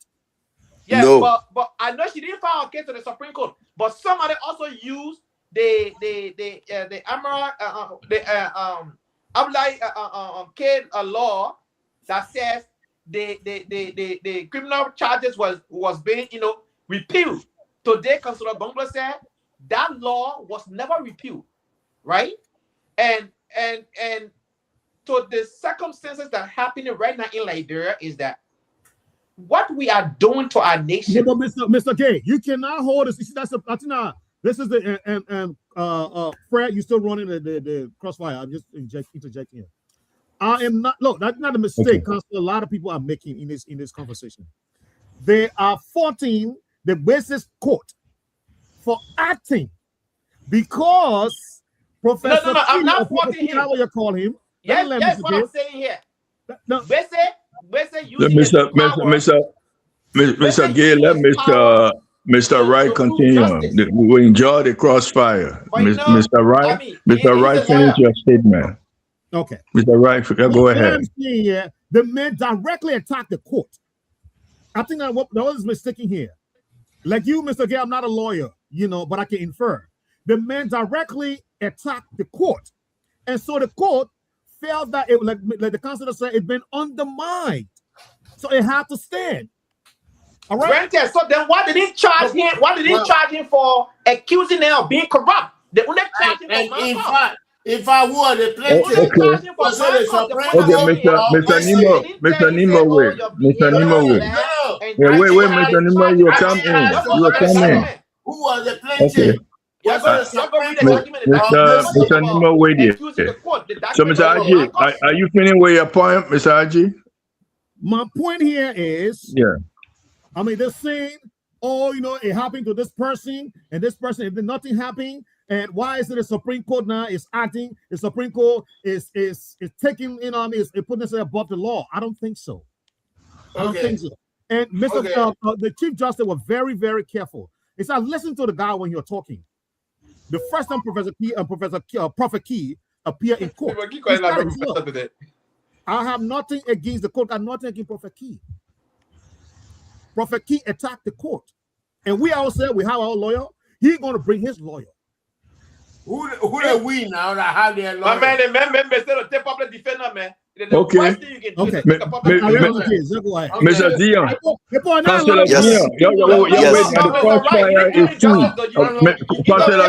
Yeah, No. but I know she didn't file a case to the Supreme Court. But somebody also used the kid law that says the criminal charges was being repealed. Today, Councilor Bongla said that law was never repealed, right? And so the circumstances that are happening right now in Liberia is that what we are doing to our nation. Yeah, but Mr. Gay, you cannot hold this. You see, I think this is the Fred. You still running the crossfire? I'm just interjecting here. I am not. Look, that's not a mistake. Okay. A lot of people are making in this conversation. They are faulting the basis court for acting because Professor. No, I'm not faulting him. How you call him? Yes, what I'm saying here. No. Mr. Gay, let Mr. Wright continue. We enjoy the crossfire. Mr. Wright, Mr. Wright, finish your statement. Okay. Mr. Wright, go ahead. Yeah, the man directly attacked the court. I think that was mistaken here. Like you, Mr. Gay, I'm not a lawyer, but I can infer. The man directly attacked the court. And so the court felt that it, like the councilor said, it's been undermined. So it had to stand. All right. Granted, so then why did he charge him? Why did he charge him for accusing him of being corrupt? They only charge him for malpractice. If I were the plaintiff, Mr. Nemo, wait, Mr. Nemo, you come in. Who was the plaintiff? Mr. Nemo, wait here. So, Mr. Aji, are you finished with your point, Mr. Aji? My point here is, I mean, they're saying, it happened to this person and this person, and then nothing happened. And why is it the Supreme Court now is acting? The Supreme Court is taking is putting itself above the law. I don't think so. I don't think so. And the Chief Justice was very, very careful. He said, listen to the guy when you're talking. The first time Prophet Key appeared in court, I have nothing against the court. I have nothing against Prophet Key. Prophet Key attacked the court, and we all said we have our lawyer. He's going to bring his lawyer. Who are we now that have their lawyer? My man, instead of the public defender, man. Okay. Mr. Dion. Councilor Dion. Councilor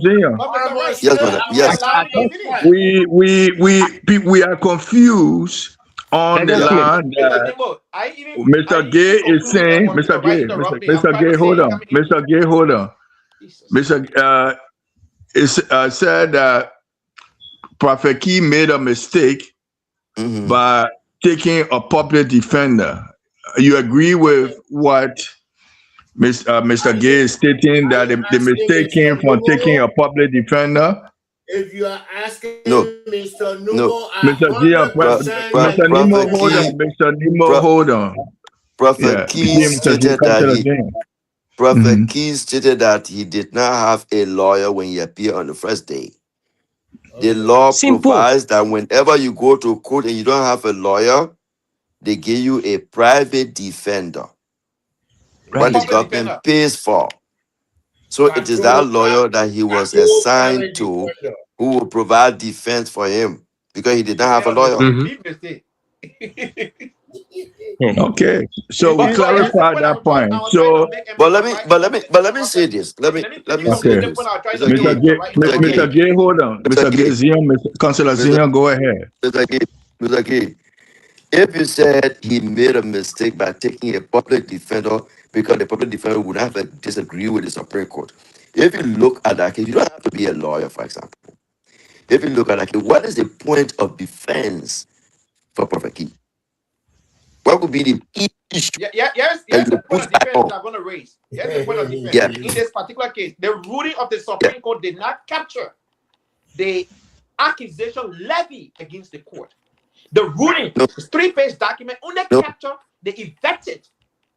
Dion. We are confused on the line that Mr. Gay is saying. Mr. Gay, hold on. Mr. it's said that Prophet Key made a mistake Mhm. by taking a public defender. You agree with what Mr. Are Gay you, is stating, are that you the asking mistake Mr. came from taking Numo? a public defender? If you are asking No, Mr. no. Numo, I Mr. Gia, 100% Mr. agree Nemo, Prophet with hold Key, on. him. Mr. Nemo, Pro, hold on. Yeah. Prophet Key Mr. Gia, stated that Councilor he Jane. Prophet Key stated that he did not have a lawyer when he appeared on the first day. The Okay. law Simple. provides that whenever you go to court and you don't have a lawyer, they give you a private defender, what the Right. Public government defender. pays for. So it is that lawyer that he was assigned Private to defender. who will provide defense for him because he did not have Made a a lawyer. mistake. Mm-hmm. Big mistake. Okay. So we But here's the clarified point that I point. was trying to So, make, and But Mr. Right let me say interrupted me. this. Let me Let me say complete okay. the point this. I was trying to Mr. make, Gay, and Mr. Right Mr. interrupted Gay, Mr. me. Gay, hold on. Mr. Mr. Gay, Gay, Zion, Councilor Mr. Zion, go ahead. Mr. Gay, Mr. Gay. If you said he made a mistake by taking a public defender because the public defender would have to disagree with the Supreme Court. If you look at that case, you don't have to be a lawyer, for example. If you look at that case, what is the point of defense for Prophet King? What would be the issue Here's that the you point push of back defense on? that I'm going to raise. Here's the point of defense. Yeah, In this particular case, the ruling of the yeah. Supreme Court did not capture the accusation levied against the court. The ruling, No, this 3-page document, only no, captured the invective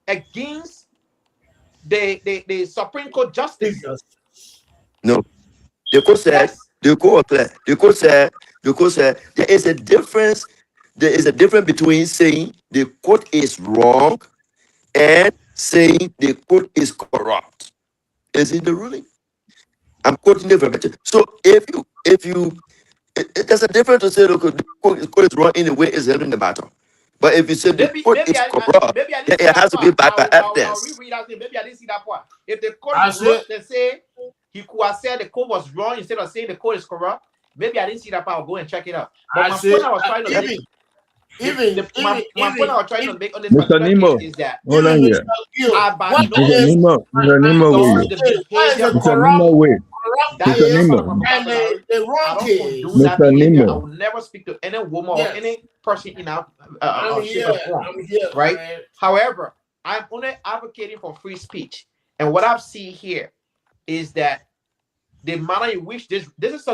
against the Supreme Court justice. no. The court said, Yes. the court said, there is a difference. There is a difference between saying the court is wrong and saying the court is corrupt. Is in the ruling. I'm quoting it verbatim. So there's a difference to say the court is wrong in the way it's handling the matter. But if you say the court Maybe is I corrupt, maybe I then didn't see it that has to be part. backed by I'll evidence. reread that thing. Maybe I didn't see that part. If the court I is said, corrupt, they say he could have said the court was wrong instead of saying the court is corrupt. Maybe I didn't see that part. I'll go and check it out. But I my said, point I was trying to make, my point I was trying to make on this Mr. particular case Nemo, is that hold on here. I by what no Mr. is means Nemo, Mr. Nemo, endorse wait. the what is behavior a of Mr. corrupt Nemo, wait. that Mr. case is part of Nemo, my and vocabulary. the I wrong don't case? condone that Mr. behavior. I Nemo. will never speak to any woman or Yes, any person in our I'm shape here. or form, I'm here, right? man. However, I'm only advocating for free speech, and what I've seen here is that the manner in which this is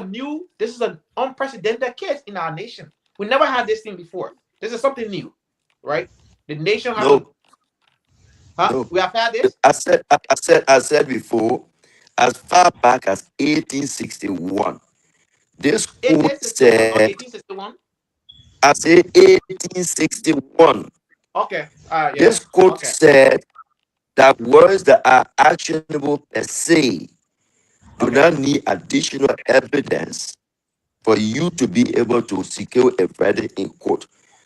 an unprecedented case in our nation. We never had this thing before. This is something new, right? The nation has to, No. we have had this. I said before, as far back as 1861, this court 1861 or said, 1861. I said 1861. Okay. Yeah. This court Okay. said that words that are actionable per se do Okay. not need additional evidence for you to be able to secure a verdict in court.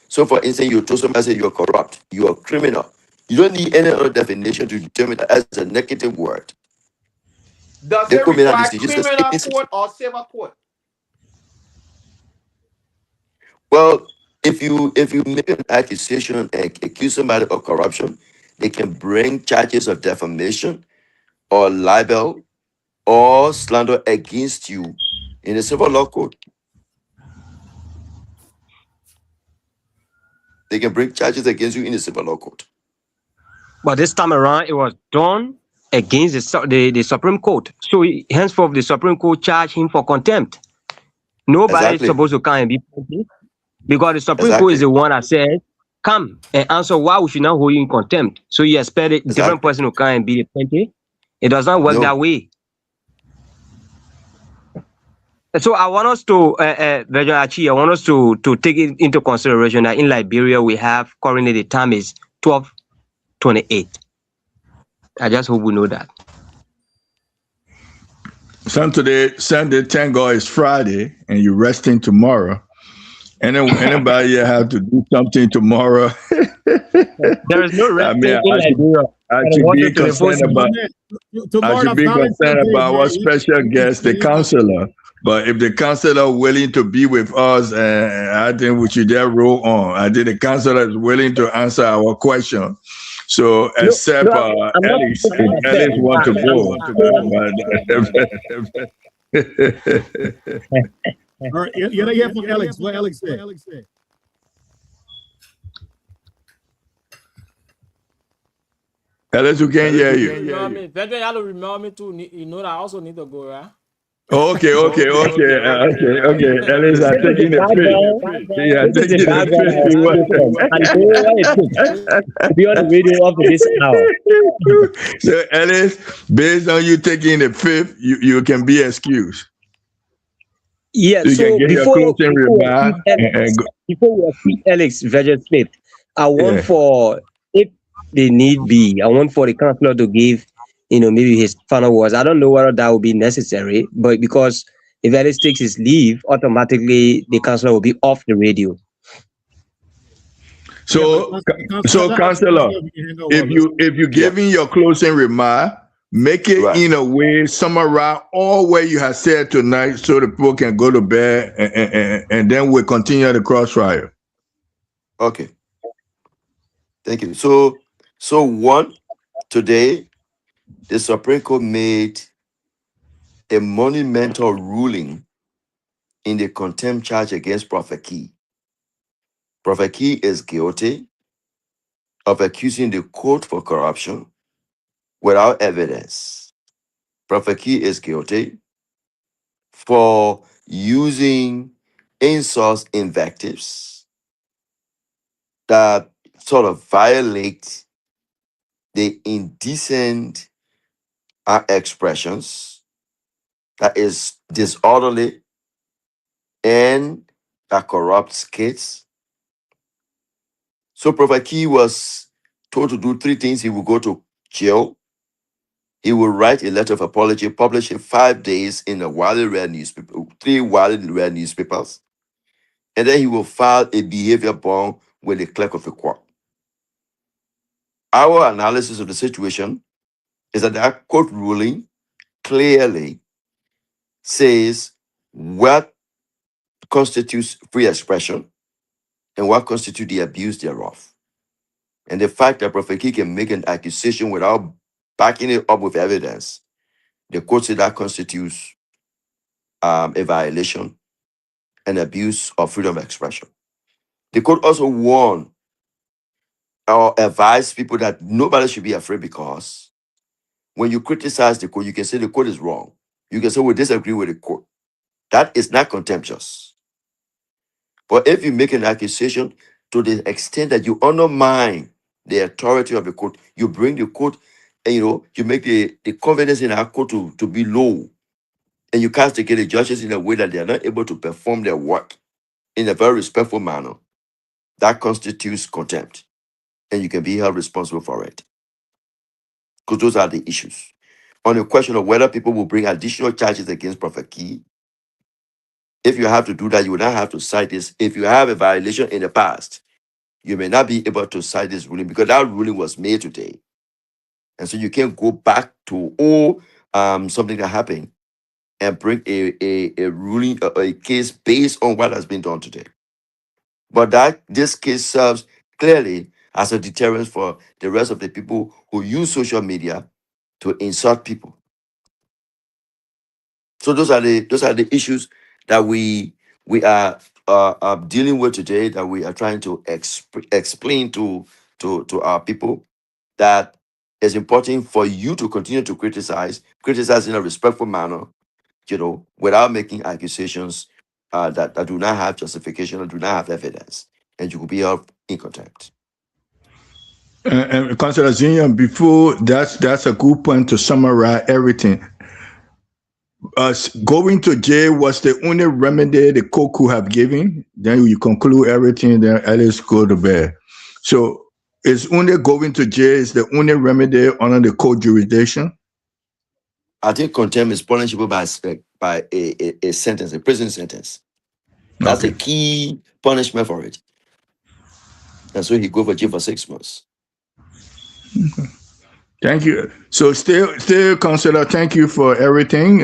So, for instance, you told somebody say you're corrupt, you're a criminal. You don't need any other definition to determine that as a negative word. Does The it court made that require decision. Says criminal 1860. court or civil court? Well, if you make an accusation and accuse somebody of corruption, they can bring charges of defamation or libel or slander against you in the civil law court. They can bring charges against you in the civil law court. But this time around, it was done against the Supreme Court. So henceforth, the Supreme Court charged him for contempt. Nobody is Exactly. supposed to come and be punished because the Supreme Court is the one that said, come and answer why we should not hold you in contempt. So you expect a different person to come and be the plaintiff. It does not work that way. So I want us to, Virgin Archie, I want us to take it into consideration that in Liberia, we have currently the time is 12:28. I just hope we know that. Sunday, thank God, is Friday, and you're resting tomorrow. Anybody here have to do something tomorrow? There is no resting I should be concerned about our special guest, the counselor. But if the counselor willing to be with us, I think we should just roll on. I think the counselor is willing to answer our question. So, except Ellis want to go. All right, you hear from Alex. What Alex said? Alex, we can't hear you. Remember me. Veteran, you have to remember me too. You know that I also need to go, right? Okay. Alex are This is the taking the background. fifth. They are This is the taking the background I fifth. was spoken. And you know what it took to be on the radio up to this hour. So, Alex, based on you taking the fifth, you can be excused. Yeah, You can so get your before closing before we remark keep Alex, and go. before we keep Alex Virgin Smith, I want Yeah. for, if they need be, I want for the counselor to give, maybe his final words. I don't know whether that will be necessary, but because if Alex takes his leave, automatically the counselor will be off the radio. So, Counselor, if you giving your closing remark, make it in a way, summarize all what you have said tonight, so the people can go to bed, and then we'll continue the crossfire. Okay. Thank you. So one, today, the Supreme Court made a monumental ruling in the contempt charge against Prophet Key. Prophet Key is guilty of accusing the court for corruption without evidence. Prophet Key is guilty for using insults, invectives that sort of violate the indecent expressions, that is disorderly and that corrupts kids. So Prophet Key was told to do three things. He will go to jail. He will write a letter of apology, publish it 5 days in a widely read newspaper, 3 widely read newspapers, and then he will file a behavior bond with the clerk of the court. Our analysis of the situation is that court ruling clearly says what constitutes free expression and what constitutes the abuse thereof. And the fact that Prophet Key can make an accusation without backing it up with evidence, the court said that constitutes a violation and abuse of freedom of expression. The court also warned or advised people that nobody should be afraid, because when you criticize the court, you can say the court is wrong. You can say we disagree with the court. That is not contemptuous. But if you make an accusation to the extent that you undermine the authority of the court, you bring the court, and you make the confidence in our court to be low, and you castigate the judges in a way that they are not able to perform their work in a very respectful manner, that constitutes contempt, and you can be held responsible for it. Because those are the issues. On the question of whether people will bring additional charges against Prophet Key, if you have to do that, you will not have to cite this. If you have a violation in the past, you may not be able to cite this ruling, because that ruling was made today. And so you can't go back to something that happened and bring a ruling, a case based on what has been done today. But this case serves clearly as a deterrent for the rest of the people who use social media to insult people. So those are the issues that we are dealing with today, that we are trying to explain to our people, that it's important for you to continue to criticize in a respectful manner, without making accusations that do not have justification or do not have evidence, and you will be held in contempt. And Councilor Zinyan, before that's a good point to summarize everything. Going to jail was the only remedy the court could have given. Then you conclude everything, then at least go to bed. So it's only going to jail is the only remedy under the court jurisdiction. I think contempt is punishable by a sentence, a prison sentence. That's a key punishment for it. And so he go for jail for 6 months. Okay. Thank you. So still, Councilor, thank you for everything.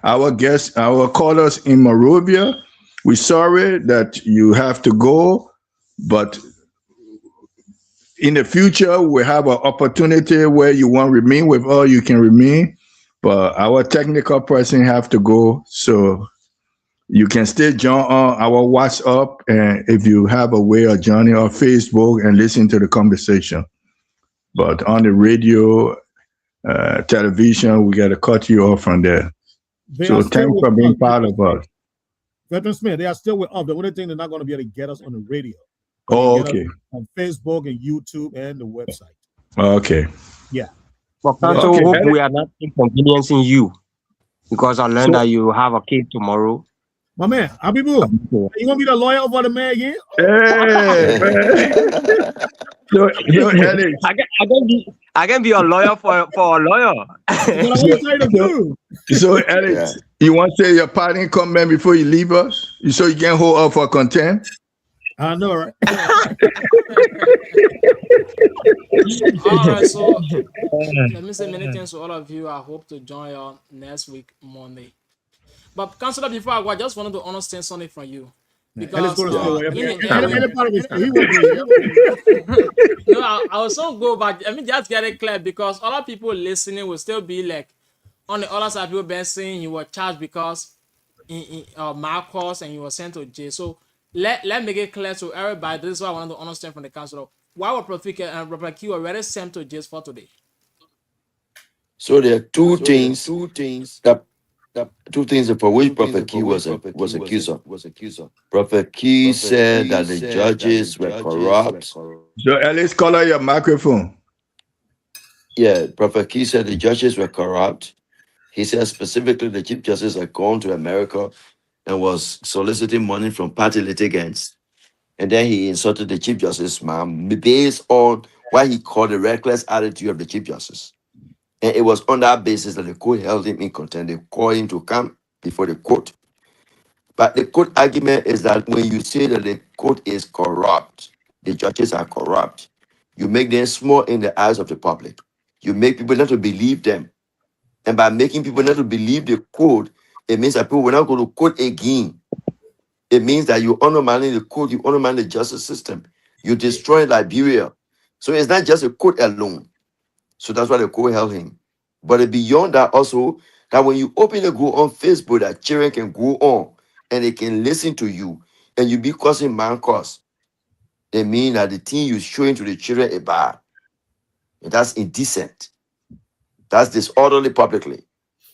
Our guests, our callers in Monrovia, we're sorry that you have to go, but in the future, we have an opportunity where you want to remain with us, you can remain. but our technical person have to go. So you can still join on our WhatsApp, and if you have a way of joining our Facebook and listen to the conversation. But on the radio, television, we got to cut you off from there. They So are still thanks with for being us. part of us. Veteran Smith, they are still with us. The only thing they're not going to be able to get us on the radio. Oh, Get us okay. on Facebook and YouTube and the website. Okay. Yeah. But Council, Okay. hope we are not inconveniencing you because I learned So, that you have a case tomorrow. My man, Abibu, you want to be the lawyer over the man again? hey, man. So Alex, I can be a lawyer for a lawyer. That's what I want to tell you to do. so Alex, you want to say your parting comment before you leave us? So you can hold up for contempt? I know, right? All right, so let me say many thanks to all of you. I hope to join you next week, Monday. But Councilor, before I go, I just wanted to understand something from you. Because any part of his he will be. No, I was so go, but I mean just get it clear because other people listening will still be like on the other side. People been saying you were charged because in Marcos and you were sent to jail. So let make it clear to everybody. This is what I wanted to understand from the council. Why were Prophet and Robert Q already sent to jail for today? So there are two things for which Prophet Q was accused of. Prophet Q said that the judges were corrupt. So Alex, color your microphone. Yeah, Prophet Q said the judges were corrupt. He said specifically the Chief Justice had gone to America and was soliciting money from party litigants. And then he insulted the Chief Justice, ma'am, based on what he called the reckless attitude of the Chief Justice. And it was on that basis that the court held him in contempt. They called him to come before the court. But the court argument is that when you say that the court is corrupt, the judges are corrupt, you make them small in the eyes of the public. You make people not to believe them. And by making people not to believe the court, it means that people will not go to court again. It means that you undermine the court, you undermine the justice system. You destroy Liberia. So it's not just a court alone. So that's why the court held him. But beyond that also, that when you open a group on Facebook, that children can go on and they can listen to you and you be causing man cause. It means that the thing you're showing to the children is bad. And that's indecent. That's disorderly publicly.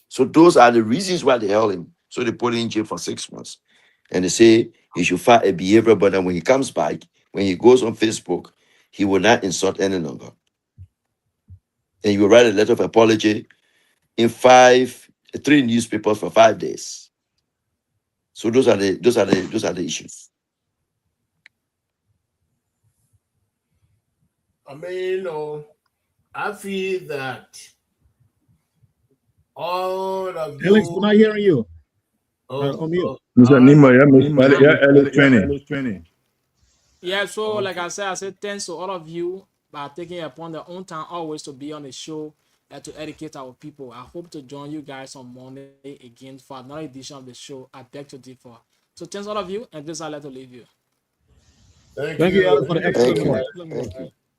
So those are the reasons why they held him. So they put him in jail for 6 months. And they say he should fight a behavior, but then when he comes back, when he goes on Facebook, he will not insult any longer. And he will write a letter of apology in 3 newspapers for 5 days. So those are the issues. I mean, I feel that all of you. Alex, we're not hearing you. On mute. Mr. Nima, Alex training. Yeah, so like I said thanks to all of you by taking it upon their own time always to be on the show and to educate our people. I hope to join you guys on Monday again for another edition of the show. I beg to differ. So thanks all of you, and this I'd like to leave you. Thank you, Alex, for the excellent work.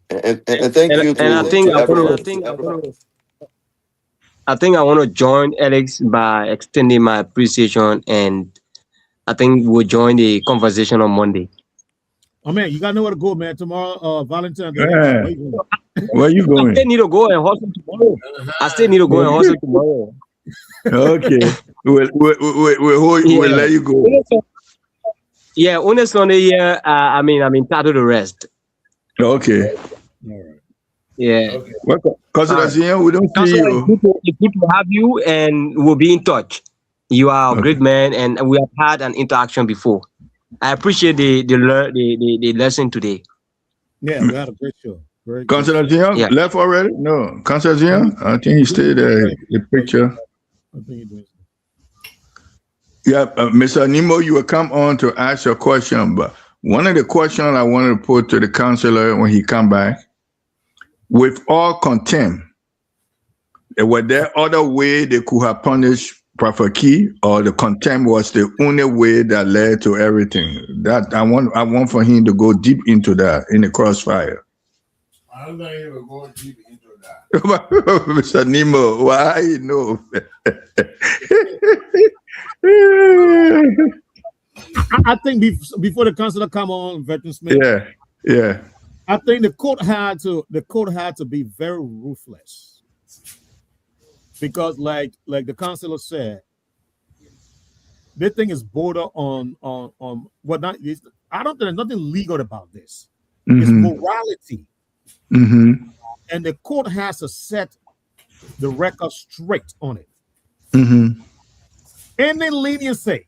And thank you to everyone. I think I want to join Alex by extending my appreciation, and I think we'll join the conversation on Monday. Oh man, you got nowhere to go, man. Tomorrow, Valentine's Day. Yeah. Where you going? I still need to go and hustle tomorrow. Okay. We'll let you go. Yeah, honestly, on the year, I'm entitled to rest. Okay. All right. Yeah. Okay. Because we don't see you. It's good to have you, and we'll be in touch. You are a great man, and we have had an interaction before. I appreciate the lesson today. Yeah, we had a great show. Councilor Zion left already? No. Councilor Zion? I think he stayed there. The picture. I think he did. Yeah, Mr. Nemo, you will come on to ask your question, but one of the questions I wanted to put to the councilor when he come back, with all contempt, were there other way they could have punished Prophet Key, or the contempt was the only way that led to everything? That I want for him to go deep into that in the crossfire. I'm not even going deep into Mr. Nemo, why you know? I think before the councilor come on, Veteran Smith, Yeah, yeah. I think the court had to be very ruthless, because like the councilor said, this thing is border on what not. I don't think there's nothing legal about this. It's morality, and the court has to set the record straight on it. Any leniency,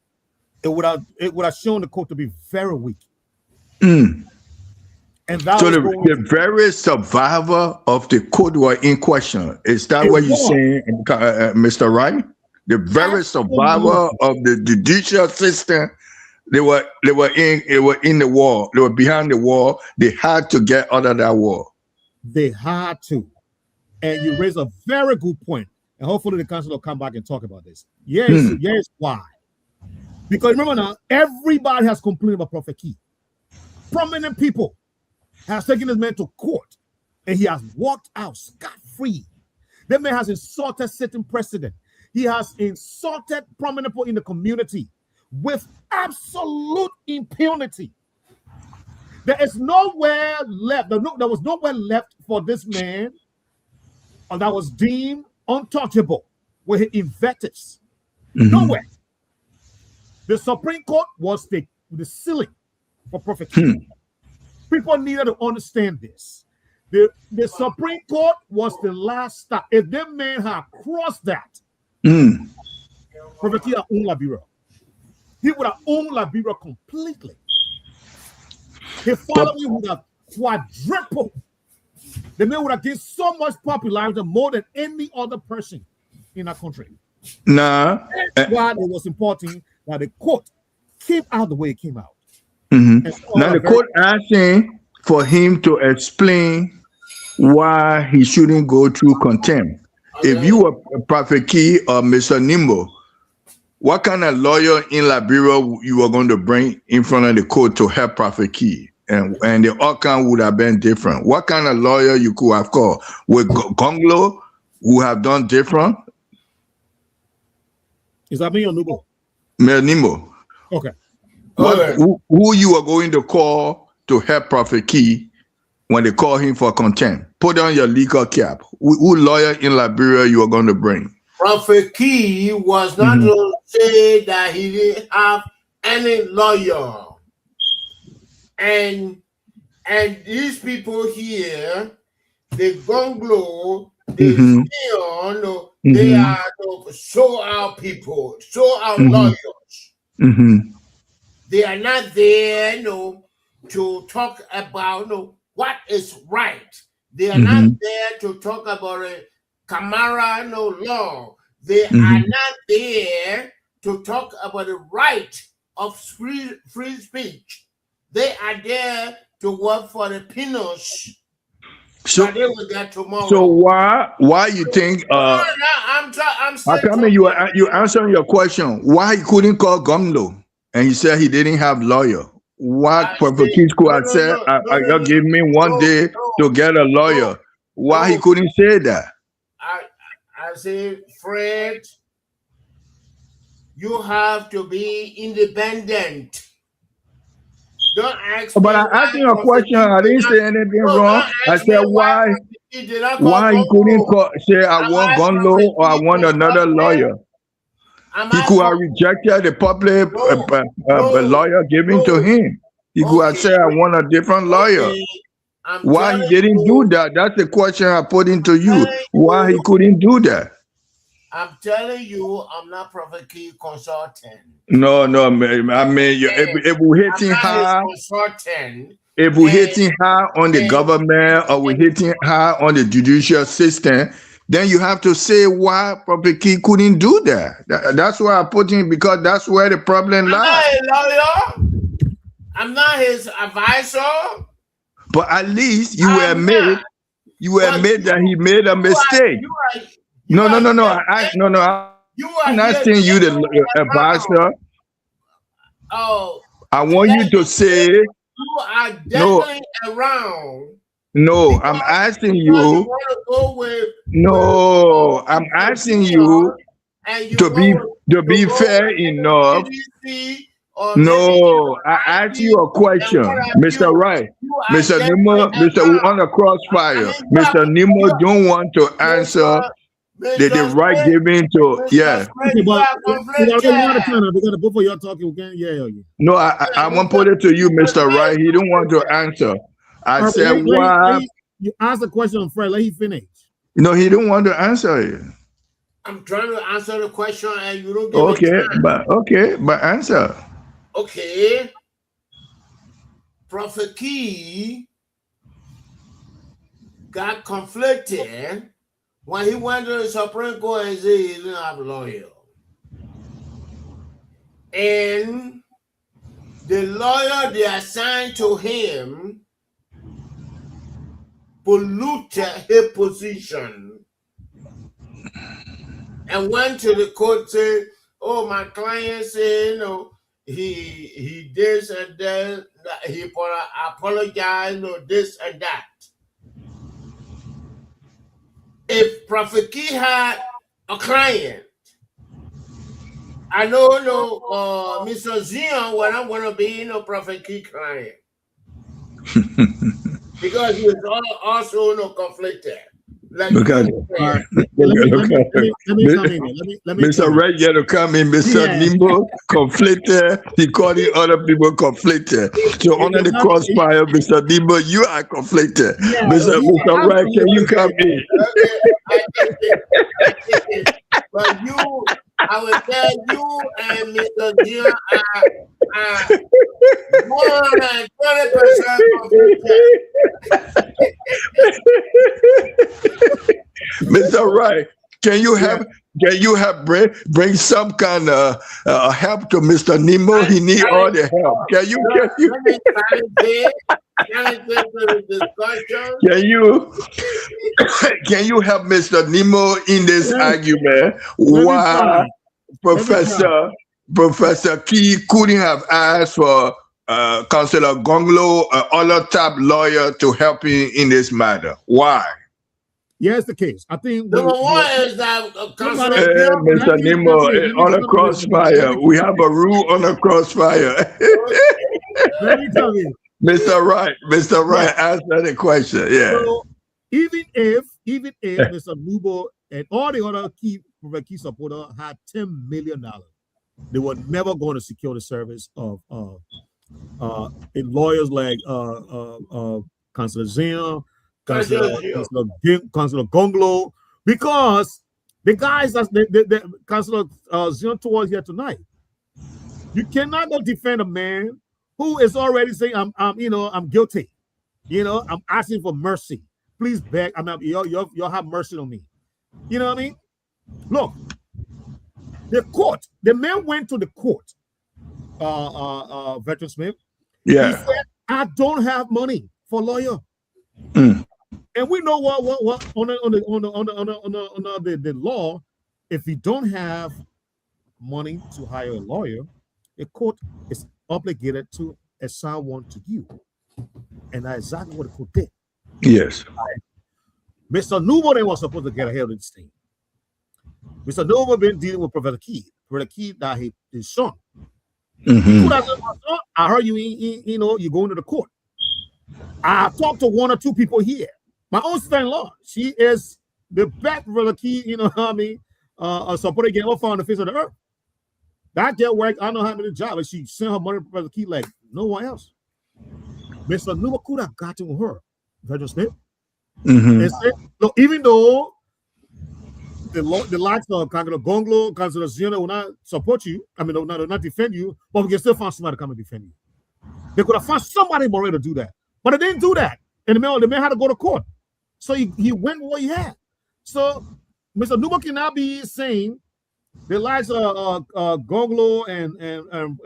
it would have shown the court to be very weak. And that So was the very survivor of the code were in question. Is that what you're saying, Mr. Wright? The very survivor of the judicial system, they were in the wall. They were behind the wall. They had to get out of that wall. They had to. And you raise a very good point. And hopefully the council will come back and talk about this. Yes, why? Because remember now, everybody has complained about Prophet Key. Prominent people has taken this man to court, and he has walked out scot-free. That man has insulted sitting president. He has insulted prominent people in the community with absolute impunity. There is nowhere left. There was nowhere left for this man that was deemed untouchable with his invectives. Nowhere. The Supreme Court was the ceiling for Prophet King. People needed to understand this. The Supreme Court was the last stop. If that man had crossed that, Prophet King would own Liberia. He would have owned Liberia completely. His following would have quadrupled. The man would have gained so much popularity more than any other person in our country. Nah. That's why it was important that the court came out the way it came out. Now the court asking for him to explain why he shouldn't go through contempt. If you were Prophet Key or Mr. Nimbo, what kind of lawyer in Liberia you were going to bring in front of the court to help Prophet Key? And the outcome would have been different. What kind of lawyer you could have called? With Gonglo, who have done different? Is that me or Nubo? Nimbo. Okay. Who you are going to call to help Prophet Key when they call him for contempt? Put on your legal cap. Who lawyer in Liberia you are going to bring? Prophet Key was not to say that he didn't have any lawyer. And these people here, the Gonglo, the Sion, they are to show our people, show our lawyers. They are not there to talk about what is right. They are not there to talk about a Camara law. They are not there to talk about the right of free speech. They are there to work for the peanuts. So they will get tomorrow. So why you think I'm you answering your question? Why he couldn't call Gomlo and he said he didn't have lawyer? What Prophet Kisco had said, you give me one day to get a lawyer. Why he couldn't say that? I say, Fred, you have to be independent. Don't ask But I asked you a question. I didn't say anything wrong. I said why he couldn't say I want Gonlo or I want another lawyer. He could have rejected the public lawyer given to him. He could have said I want a different lawyer. Why he didn't do that? That's the question I put into you. Why he couldn't do that? I'm telling you, I'm not Prophet Key consultant. No, I mean, if we're hitting high, if we're hitting high on the government or we're hitting high on the judicial system, then you have to say why Prophet Key couldn't do that. That's why I put in, because that's where the problem lies. I'm not a lawyer. I'm not his advisor. But at least you admit that he made a mistake. No. I'm not saying you the advisor. Oh, I want you to say you are definitely around No, I'm Because, asking because you you. want to go with No, I'm Mr. asking Zion, you and you to go be with to you be go fair with maybe enough. CDC or maybe No, I asked you IG a and question, what have Mr. you. Right, You are Mr. just Nemo, Mr. On the I crossfire, mean, Mr. Nemo don't want to answer Mr. the Mr. right Smith, giving to Mr. yeah. Smith, Okay, you but are we gotta get one at a conflicted. time. Because both of y'all talking again. Yeah. No, I won't put it to you, Mr. Right. He don't want to answer. I All right, said why? you ask the question on Fred. Let he finish. No, he don't want to answer it. I'm trying to answer the question and you don't give me Okay, but answer. Okay. Prophet Key got conflicted when he went to the Supreme Court and said he didn't have a lawyer. And the lawyer they assigned to him polluted his position and went to the court saying, oh, my client said, you know, he this and that, he apologized, or this and that. If Prophet Key had a client, I know Mr. Zion when I'm gonna be Prophet Key client. Because he was also conflicted. Like Because let me come in. Let me Mr. Red to come in, Mr. Nimbo conflicted. He calling other people conflicted. So under the crossfire, Mr. Nimbo, you are conflicted. Mr. Red, can you come in? Okay, I take it. But you, I will tell you and Mr. Zion are 120% conflicted. Mr. Right, can you help bring some kind of help to Mr. Nemo? He need all the help. Can you can you help Mr. Nemo in this argument? Why Professor Key couldn't have asked for Councillor Gonglo, other top lawyer, to help him in this matter? Why? Yes, the case. I think number one is that Mr. Nemo on a crossfire. We have a rule on a crossfire. Let me tell you. Mr. Right, answer the question. Yeah. So even if Mr. Nubo and all the other key supporters had $10 million, they were never going to secure the service of lawyers like Councillor Zion, Councillor Gonglo, because the guys that the Councillor Zion told here tonight, you cannot go defend a man who is already saying I'm guilty. I'm asking for mercy. Please beg. Y'all have mercy on me. You know what I mean? Look, the man went to the court, Veteran Smith. Yeah. He said, I don't have money for a lawyer. And we know what on the law, if you don't have money to hire a lawyer, the court is obligated to assign one to you. And that's exactly what the court did. Yes. Mr. Newman was supposed to get ahead of this thing. Mr. Newman been dealing with Professor Key. Professor Key that his son. He could have said, I heard you're going to the court. I talked to one or two people here. My own sister-in-law, she is the best Professor Key, supporter again ever found on the face of the earth. That girl worked, I don't know how many jobs, and she sent her money to Professor Key like no one else. Mr. Newman could have gotten her, Veteran Smith. And said, look, even though the likes of Councillor Gonglo, Councillor Ziona will not support you, will not defend you, but we can still find somebody to come and defend you. They could have found somebody more to do that, but they didn't do that. And the man had to go to court. So he went with what he had. So Mr. Newman cannot be saying the likes of Gonglo and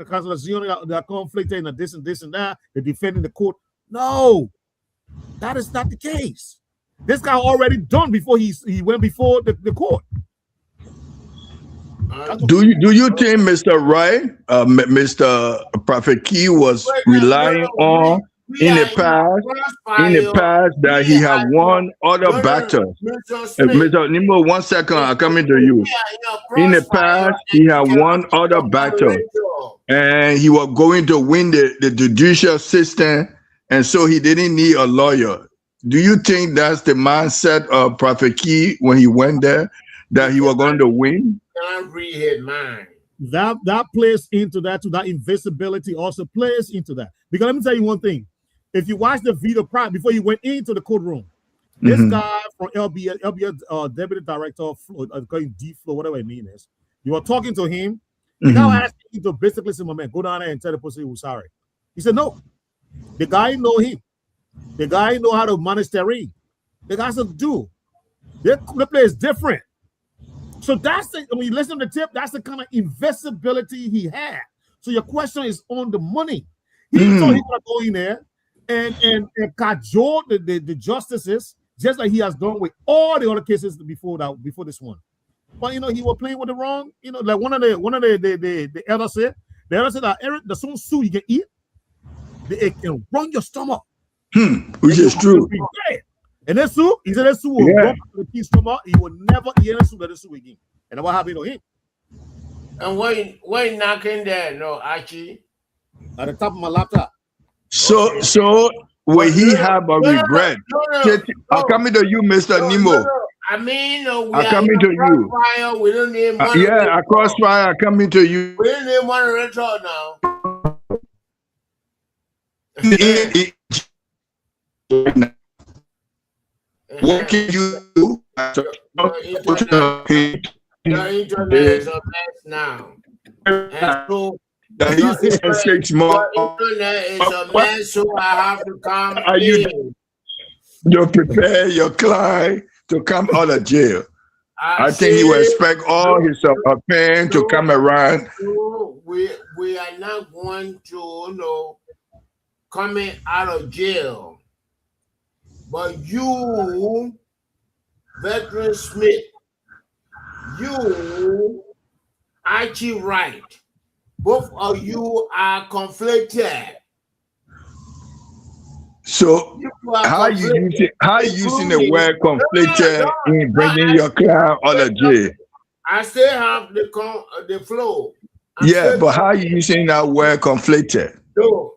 Councillor Ziona that conflicted and this and that, they're defending the court. No, that is not the case. This guy already done before he went before the court. Do you think Mr. Wright, Mr. Prophet Key was relying on We in are the in past, crossfire. that he We have are in won other no, battles. Mr. Smith. Mr. Nimo, 1 second, I'm Mr. coming to Smith, you. we are in a In the crossfire past, and he you have cannot won keep other your battles, moderator. and he was going to win the judicial system, and so he didn't need a lawyer. Do you think that's the mindset of Prophet Key when he went there, that he was going to win? Can't read his mind. That plays into that too. That invisibility also plays into that. Because let me tell you one thing. If you watch the video prior before you went into the courtroom, this guy from LBS deputy director of going D Flow, whatever his name is, you were talking to him. The guy was asking you to basically say, my man, go down there and tell the person he was sorry. He said, no. The guy know him. The guy know how to manage terrain. The guy said, dude, the play is different. So that's the, when you listen to the tip, that's the kind of invisibility he had. So your question is on the money. He thought he would go in there and cajole the justices, just like he has done with all the other cases before this one. But he was playing with the wrong, like one of the elders said. The elder said that Eric, the some soup you can eat, it can run your stomach. Which is true. And that soup, he said that soup will run to the king's stomach. He will never eat any soup that soup again. And what happened to him? And when knocking there, no, Archie? At the top of my laptop. So will he have a regret? I'm coming to you, Mr. Nimo. I mean, we I'm are coming in to you. crossfire. We don't need one. Yeah, a crossfire. I'm coming to you. We don't need one retro now. What can you do? Your internet is a mess now. And so your internet is a mess, so I have to come in. You prepare your client to come out of jail. I think he will expect all his pain to come around. We are not going to coming out of jail. But you, Veteran Smith, you, Archie Wright, both of you are conflicted. So how you using the word conflicted in bringing your client out of jail? I still have the flow. But how you using that word conflicted? No,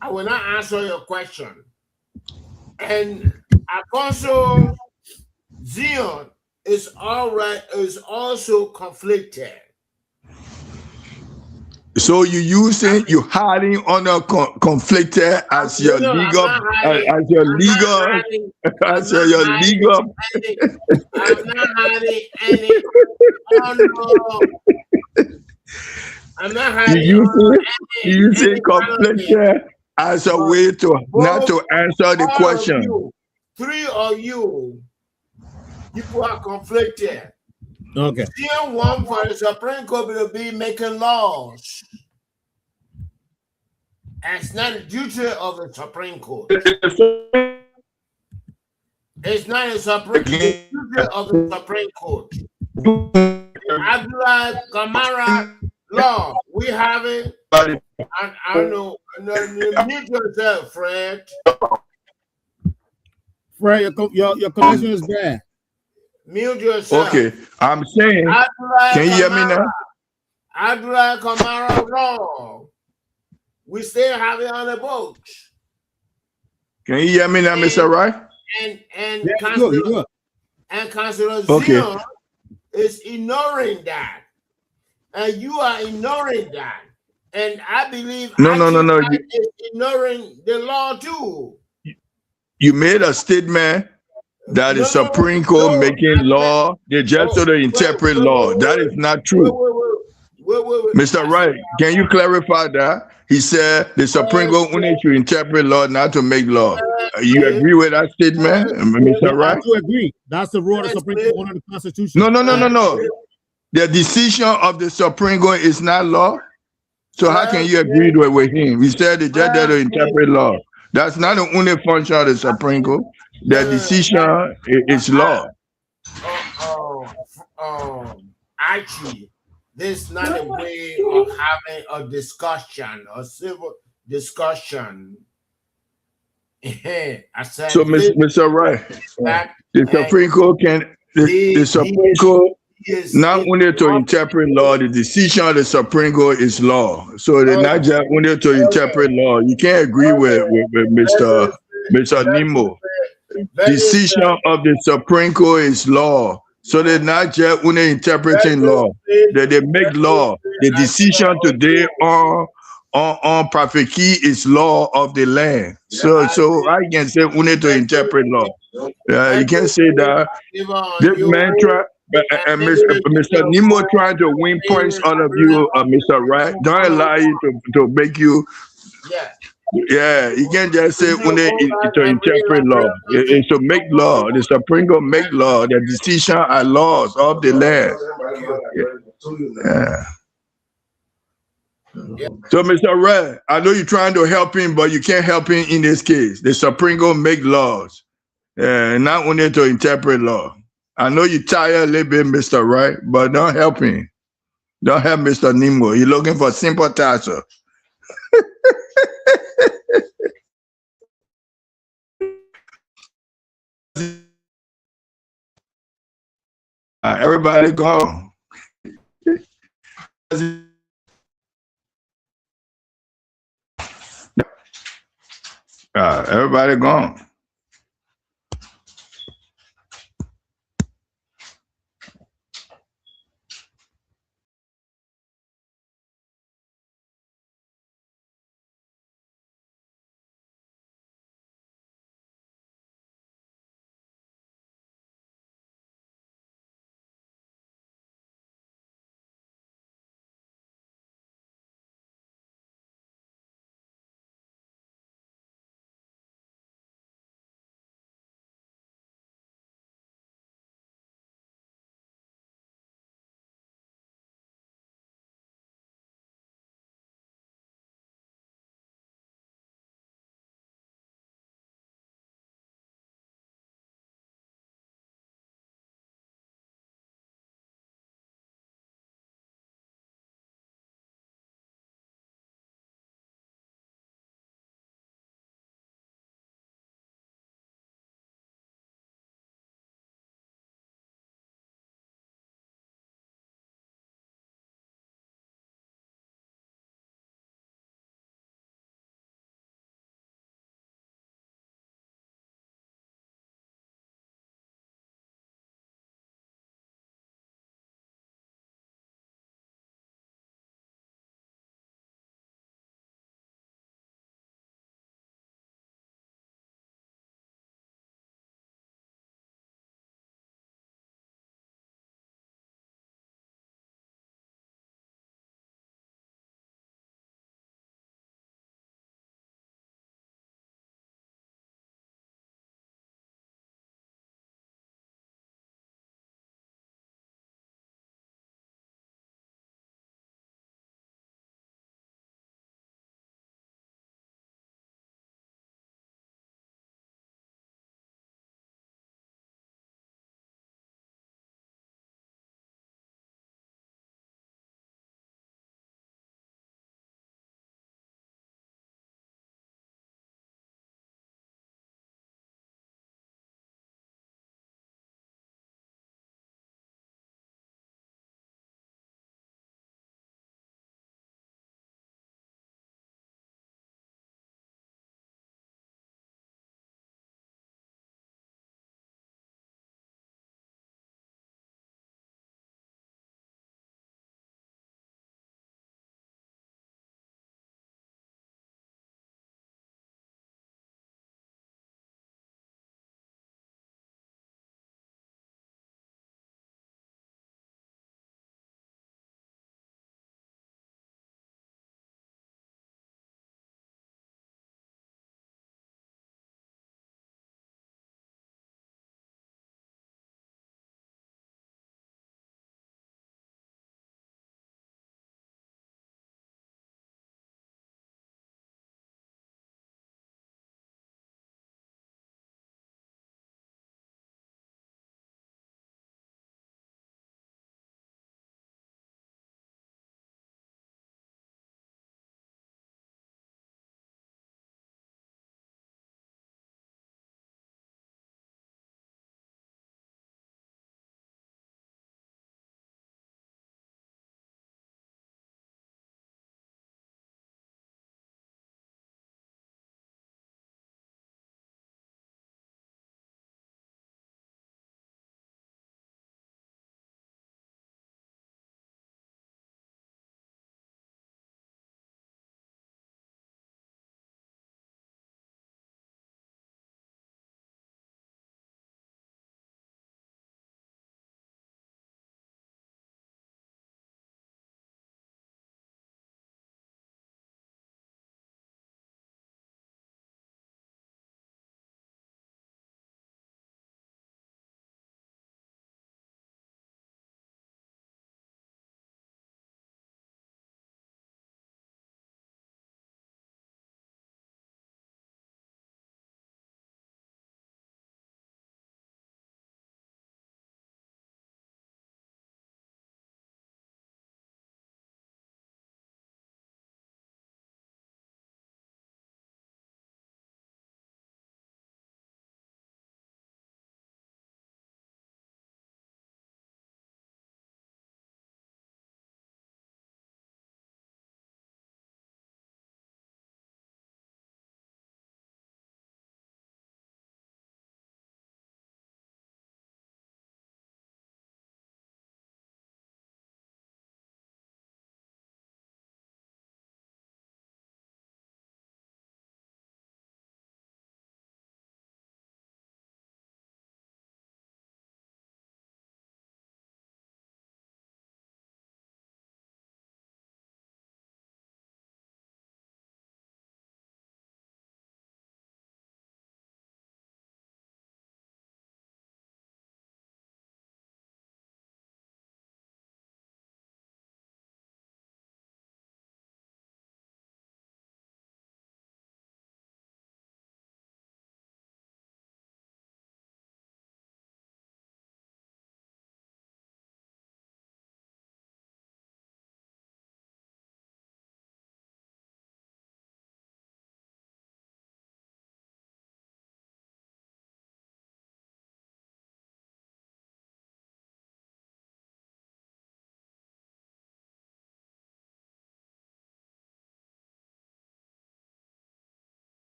I will not answer your question. And Apostle Zion is also conflicted. So you hiding under conflicted as your legal. I'm not hiding any. I'm not hiding. You using conflicted as a way to not to answer the question. Three of you people are conflicted. Okay. Still one for the Supreme Court to be making laws. And it's not the duty of the Supreme Court. It's not the duty of the Supreme Court. Abdullah Kamara law, we have it. I don't know. Mute yourself, Fred. Fred, your connection is bad. Mute yourself. Okay, I'm saying. Can you hear me now? Abdullah Kamara law. We still have it on the books. Can you hear me now, Mr. Wright? And Councilor Zion is ignoring that. And you are ignoring that. And I believe no. is ignoring the law too. You made a statement that the Supreme Court making law, they just sort of interpret law. That is not true. Mr. Wright, can you clarify that? He said the Supreme Court only should interpret law, not to make law. You agree with that statement, Mr. Wright? I do agree. That's the rule of the Supreme Court under the Constitution. No. The decision of the Supreme Court is not law. So how can you agree with him? He said the judge there to interpret law. That's not the only function of the Supreme Court. The decision is law. Actually, this is not a way of having a discussion or civil. discussion. I said, So, Mr. Wright, the Supreme Court the Supreme Court not only to interpret law, the decision of the Supreme Court is law. So they're not just only to interpret law. You can't agree with Mr. Nemo. Decision of the Supreme Court is law. So they're not just only interpreting law. They make law. The decision today on Prophet Key is law of the land. So I can say only to interpret law. You can't say that this man try and Mr. Nemo trying to win points out of you, Mr. Wright. Don't allow you to make you. Yeah, you can't just say only to interpret law. It's to make law. The Supreme Court make law. The decision are laws of the land. Yeah. So, Mr. Wright, I know you're trying to help him, but you can't help him in this case. The Supreme Court make laws, not only to interpret law. I know you're tired a little bit, Mr. Wright, but don't help him. Don't help Mr. Nemo. You're looking for sympathizer. Everybody gone. Everybody gone.